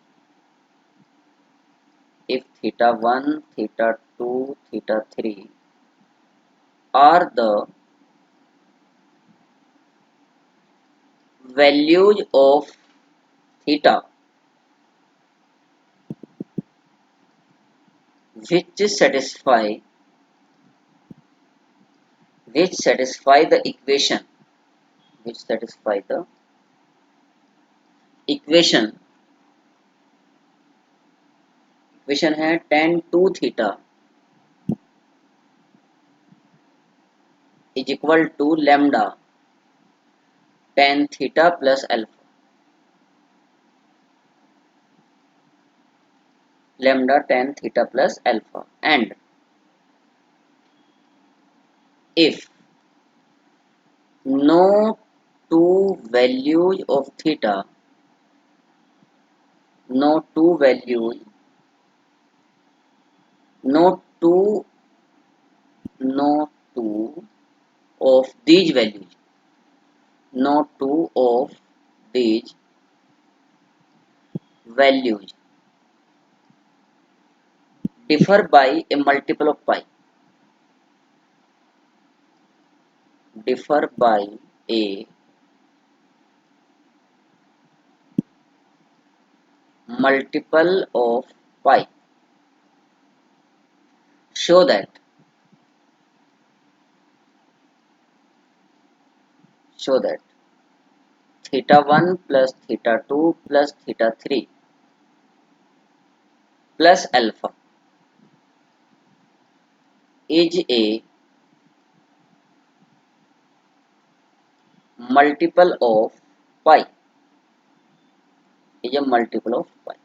if θ1 θ2 θ3 are the values of theta which satisfy the equation, equation है tan 2 theta is equal to lambda tan theta plus alpha, lambda tan theta plus alpha, and if no two values of theta, no two values, no two of these values, no two of these values differ by a multiple of pi, differ by a multiple of pi, show that θ1 plus θ2 plus θ3 plus alpha is a multiple of pi, is a multiple of pi.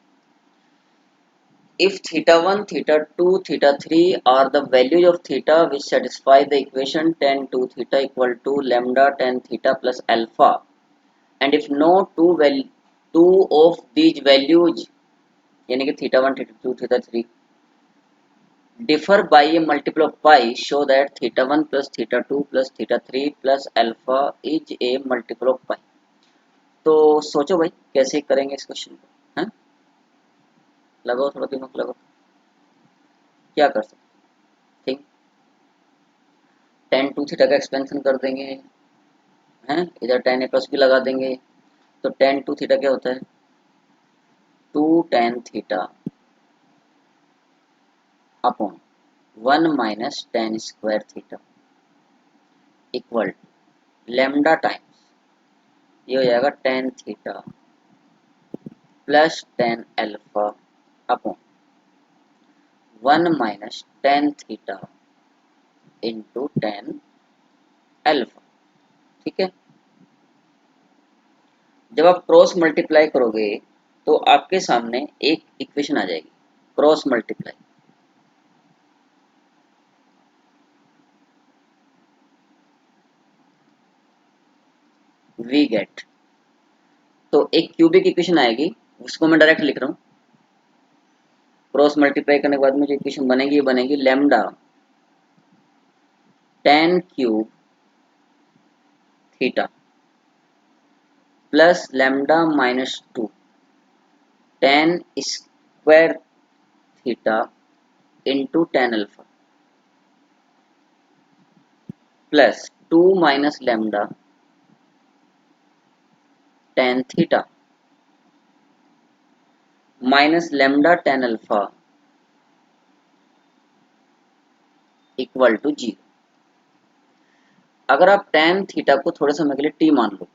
If theta 1, theta 2, theta 3 are the values of theta which satisfy the equation tan 2 theta equal to lambda tan theta plus alpha, and if no two of these values यानी कि theta 1, theta 2, theta 3 differ by a multiple of pi, show that theta 1 plus theta 2 plus theta 3 plus alpha is a multiple of pi. तो सोचो भाई कैसे करेंगे इस question को, हैं? लगाओ थोड़ा दिमाग लगाओ, क्या कर सकते ठीक। tan 2 थीटा का एक्सपेंशन कर देंगे, हैं, इधर tan a प्लस भी लगा देंगे, तो tan 2 थीटा क्या होता है 2 tan theta upon 1 minus tan square theta equal lambda times ये हो जाएगा tan theta plus tan alpha upon 1 minus tan theta into tan alpha. ठीक है, जब आप क्रॉस मल्टीप्लाई करोगे तो आपके सामने एक इक्वेशन आ जाएगी, क्रॉस मल्टीप्लाई वी गेट, तो एक क्यूबिक इक्वेशन आएगी, उसको मैं डायरेक्ट लिख रहा हूँ। क्रॉस मल्टीप्लाई करने के बाद मुझे इक्वेशन बनेगी, ये बनेगी lambda tan cube theta plus lambda minus 2 tan square theta into tan alpha plus 2 minus lambda tan theta minus lambda tan alpha equal to 0। अगर आप tan थीटा को थोड़े समय के लिए t मान लो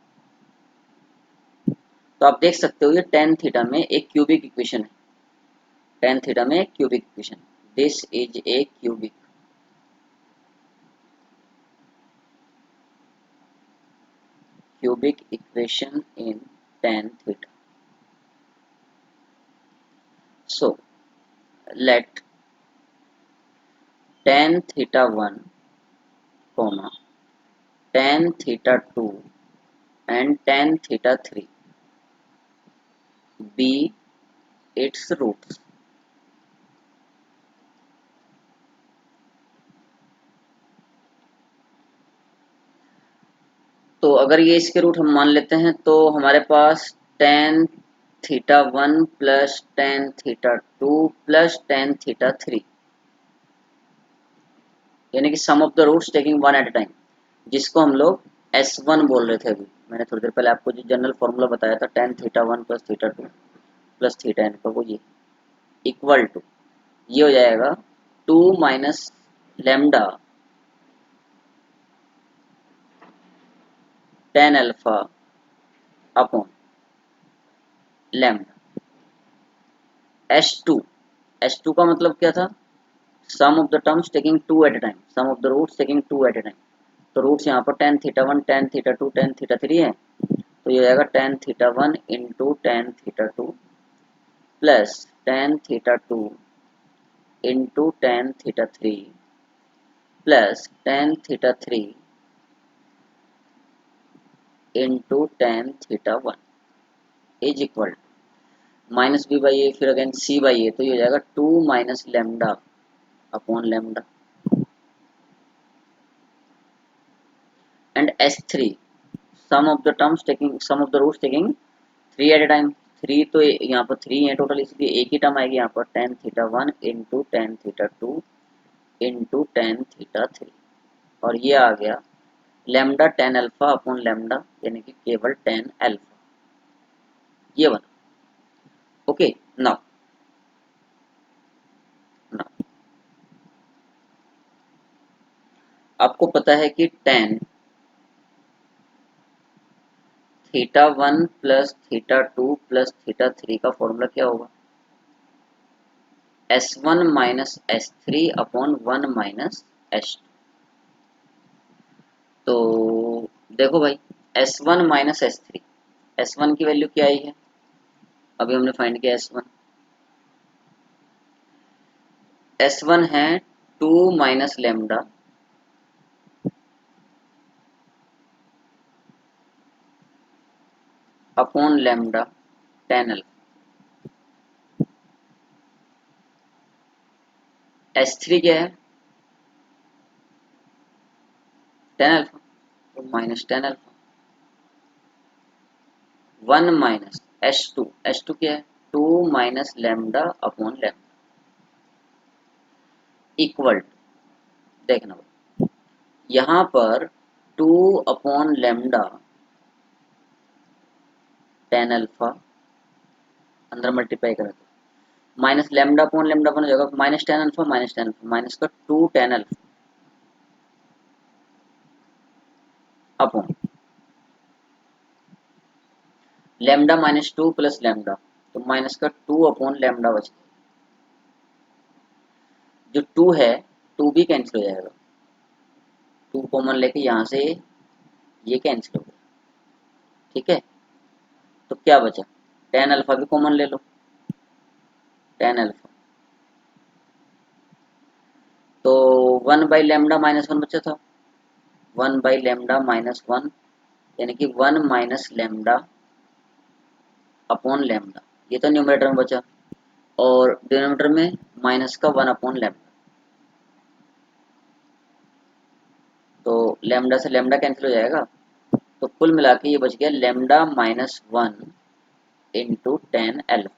तो आप देख सकते हो ये tan थीटा में एक क्यूबिक इक्वेशन है, tan थीटा में एक cubic equation, this is A cubic equation in tan theta. So let tan theta 1 comma tan theta 2 and tan theta 3 be its roots. तो अगर ये इसके रूट हम मान लेते हैं तो हमारे पास tan theta 1 plus tan theta 2 plus tan theta 3 यानी कि sum of the roots taking one at a time, जिसको हम लोग S1 बोल रहे थे। अभी मैंने थोड़ी देर पहले आपको जो जनरल फॉर्मूला बताया था tan theta 1 plus theta 2 plus theta n का, वो ये इक्वल टू ये हो जाएगा 2 minus lambda tan alpha upon lambda S2। S2 का मतलब क्या था, sum of the terms taking two at a time, sum of the roots taking two at a time. तो रूट्स यहाँ पर tan theta 1 tan theta 2 tan theta 3 है, तो ये हो जाएगा tan theta 1 into tan theta 2 plus tan theta 2 into tan theta 3 plus tan theta 3 into tan theta 1 is equal minus B by A, फिर again C by ए, तो ये हो जाएगा 2 minus lambda upon lambda and S3 sum of the terms taking sum of the roots taking 3 at a time. 3 तो यहाँ पर 3 है total, इसलिए एक ही टर्म आएगी यहाँ पर tan theta 1 into tan theta 2 into tan theta 3, और ये आ गया lambda tan alpha upon lambda यानी कि केवल tan अल्फा, ये बना। ओके, नाउ नाउ आपको पता है कि tan theta 1 plus theta 2 plus theta 3 का फॉर्मूला क्या होगा, S1 minus S3 upon 1 minus S. तो देखो भाई, S1 माइनस S3, S1 की वैल्यू क्या आई है, अभी हमने फाइंड किया S1। S1 है 2 minus lambda upon lambda tan alpha. S3 क्या है, टेन अल्फा, तो minus tan alpha. 1 minus H2, H2 क्या है, 2 minus lambda upon lambda equal, देखना यहाँ पर 2 अपॉन लेमडा टेन अल्फा, अंदर मल्टीप्लाई करें तो माइनस लेमडा अपॉन लेमडा बन जाएगा minus tan alpha, minus tan alpha, minus का 2 tan alpha upon lambda minus 2 plus lambda, तो माइनस का 2 अपॉन लेमडा बच गया। जो 2 है 2 भी कैंसिल हो जाएगा, 2 कॉमन लेके यहाँ से ये कैंसिल हो गया, ठीक है। तो क्या बचा, टेन अल्फा भी कॉमन ले लो, टेन अल्फा, तो 1 बाई लेमडा माइनस वन बचा था, 1 बाई लेमडा माइनस वन, यानी कि 1 माइनस लेमडा अपॉन लेमडा, ये तो न्यूमरेटर में बचा, और डिनोमिनेटर में माइनस का 1 अपॉन लेमडा, तो लेमडा से लेमडा कैंसिल हो जाएगा, तो कुल मिला के ये बच गया lambda minus one into tan alpha.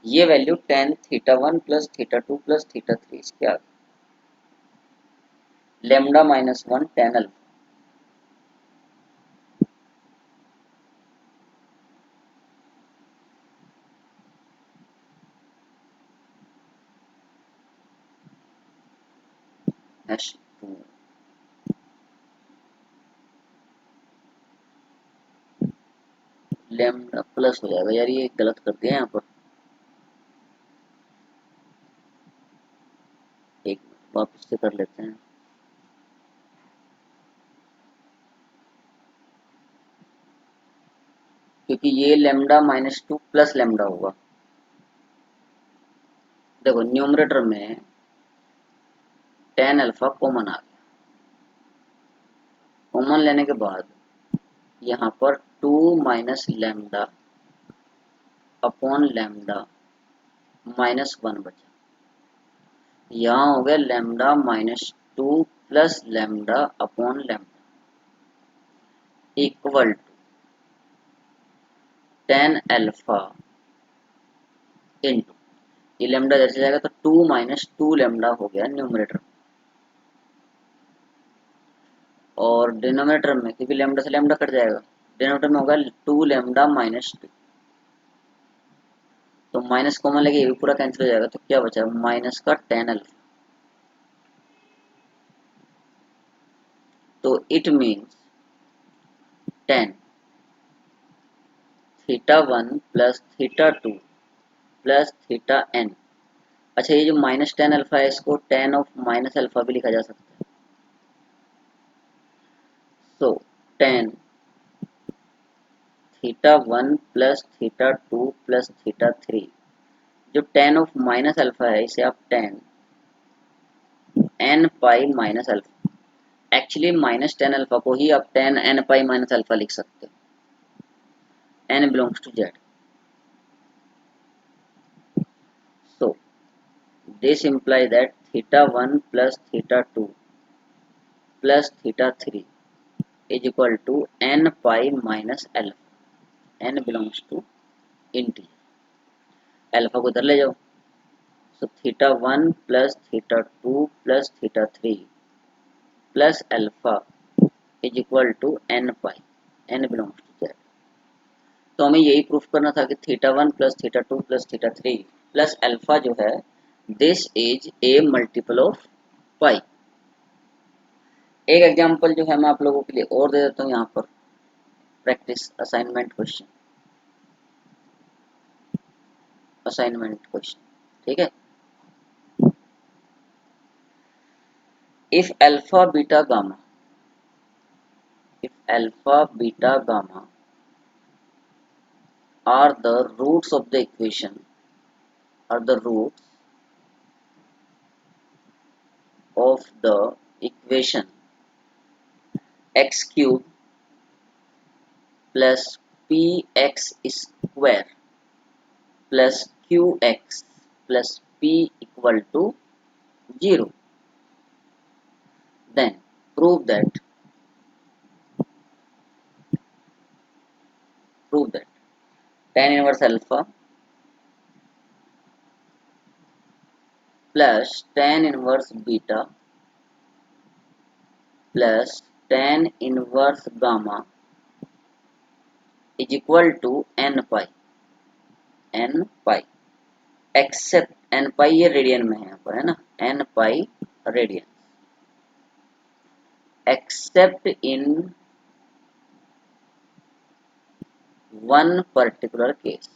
ये value tan theta one plus theta two plus theta three, इसके आगे lambda minus one tan alpha. S two lambda plus हो जाएगा, यार ये गलत कर दिया यहाँ पर, एक वापस से कर लेते हैं। क्योंकि ये lambda minus two plus lambda होगा, देखो न्यूमरेटर में टेन अल्फा कॉमन आ गया, कॉमन लेने के बाद यहाँ पर 2 minus lambda upon lambda minus one बचा, यहाँ हो गया lambda minus two plus lambda upon lambda equal to tan alpha into, ये लेमडा जैसे जाएगा तो 2 माइनस टू लेमडा हो गया न्यूमरेटर, और डिनोमिनेटर में क्योंकि लेमडा से लेमडा कट जाएगा, डिनोमिनेटर में होगा 2 लेमडा माइनस टू, तो माइनस कॉमन लेके ये भी पूरा कैंसिल हो जाएगा, तो क्या बचा माइनस का टेन अल्फा। तो it means tan theta one plus theta two plus theta n. अच्छा, ये जो माइनस टेन अल्फा है इसको टेन ऑफ माइनस अल्फा भी लिखा जा सकता है, so tan theta one plus theta two plus theta three, जो टेन ऑफ माइनस अल्फा है इसे आप tan n pi minus alpha, actually minus tan alpha को ही आप tan n pi minus alpha लिख सकते हो, n belongs to Z. So this imply that theta 1 plus theta 2 plus theta 3 is equal to n pi minus alpha, n belongs to integer, alpha को इधर ले जाओ, so theta 1 plus theta 2 plus theta 3 plus alpha is equal to n pi, n belongs to Z. तो हमें यही proof करना था कि theta 1 plus theta 2 plus theta 3 plus alpha जो है this is a multiple of pi. एक example जो है मैं आप लोगों के लिए और दे देता हूँ यहाँ पर, practice assignment question, assignment question, ठीक है। if alpha beta gamma, if alpha beta gamma are the roots of the equation, are the roots of the equation x cube plus px square plus qx plus p equal to 0, then prove that tan inverse alpha plus tan inverse beta plus tan inverse gamma is equal to n pi except n pi, ये radian में है यहाँ पर, है ना, n pi radian, except in one particular case,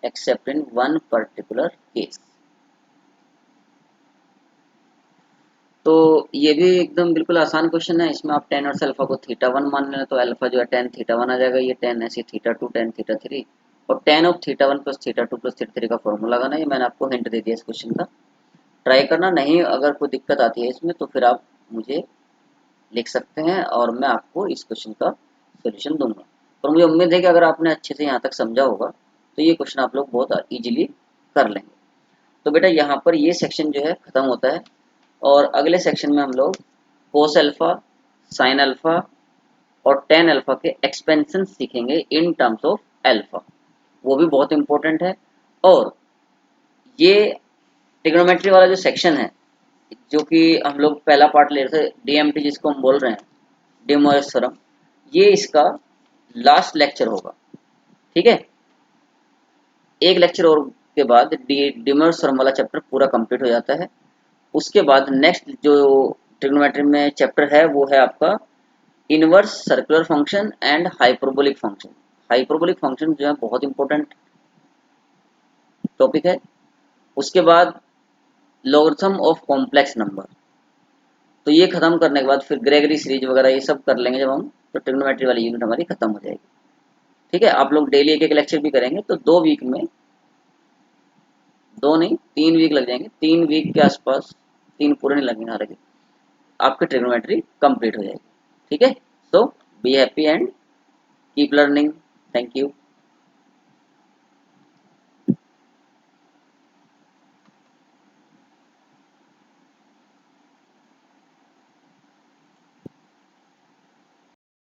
except in one particular case. तो ये भी एकदम बिल्कुल आसान क्वेश्चन है। इसमें आप टेन और अल्फा को थीटा वन मान लें तो अल्फा जो है टेन थीटा वन आ जाएगा, ये टेन ऐसे theta two tan theta three, और tan of theta one plus theta two plus theta three का फॉर्मूला लगाना। ये मैंने आपको हिंट दे दिया इस क्वेश्चन का, ट्राई करना। नहीं अगर कोई दिक्कत आती है इसमें तो फिर आप मुझे लिख सकते हैं और मैं आपको इस क्वेश्चन का सोल्यूशन दूंगा। और मुझे उम्मीद है कि अगर आपने अच्छे से यहाँ तक समझा होगा तो ये क्वेश्चन आप लोग बहुत ईजिली कर लेंगे। तो बेटा यहाँ पर ये सेक्शन जो है खत्म होता है, और अगले सेक्शन में हम लोग कोस अल्फा, साइन अल्फा और टेन अल्फा के एक्सपेंशन सीखेंगे इन टर्म्स ऑफ अल्फा, वो भी बहुत इंपॉर्टेंट है। और ये ट्रिग्नोमेट्री वाला जो सेक्शन है, जो कि हम लोग पहला पार्ट ले रहे थे डीएमटी जिसको हम बोल रहे हैं, डी मोयस थ्योरम, ये इसका लास्ट लेक्चर होगा। ठीक है, एक लेक्चर और के बाद डी मोयस थ्योरम वाला चैप्टर पूरा कंप्लीट हो जाता है। उसके बाद नेक्स्ट जो ट्रिग्नोमेट्री में चैप्टर है वो है आपका inverse circular function and hyperbolic function. Hyperbolic function जो है बहुत इंपॉर्टेंट टॉपिक है। उसके बाद लॉगरिथम ऑफ कॉम्प्लेक्स नंबर। तो ये खत्म करने के बाद फिर ग्रेगरी सीरीज वगैरह ये सब कर लेंगे जब हम, तो ट्रिग्नोमेट्री वाली यूनिट हमारी खत्म हो जाएगी। ठीक है, आप लोग डेली एक एक लेक्चर भी करेंगे तो 2 वीक में, 2 नहीं 3 वीक लग जाएंगे, 3 वीक के आसपास, 3 पूरे नहीं लगेंगे, हालांकि आपकी ट्रिग्नोमेट्री कंप्लीट हो जाएगी। ठीक है, so be happy and keep learning. Thank you.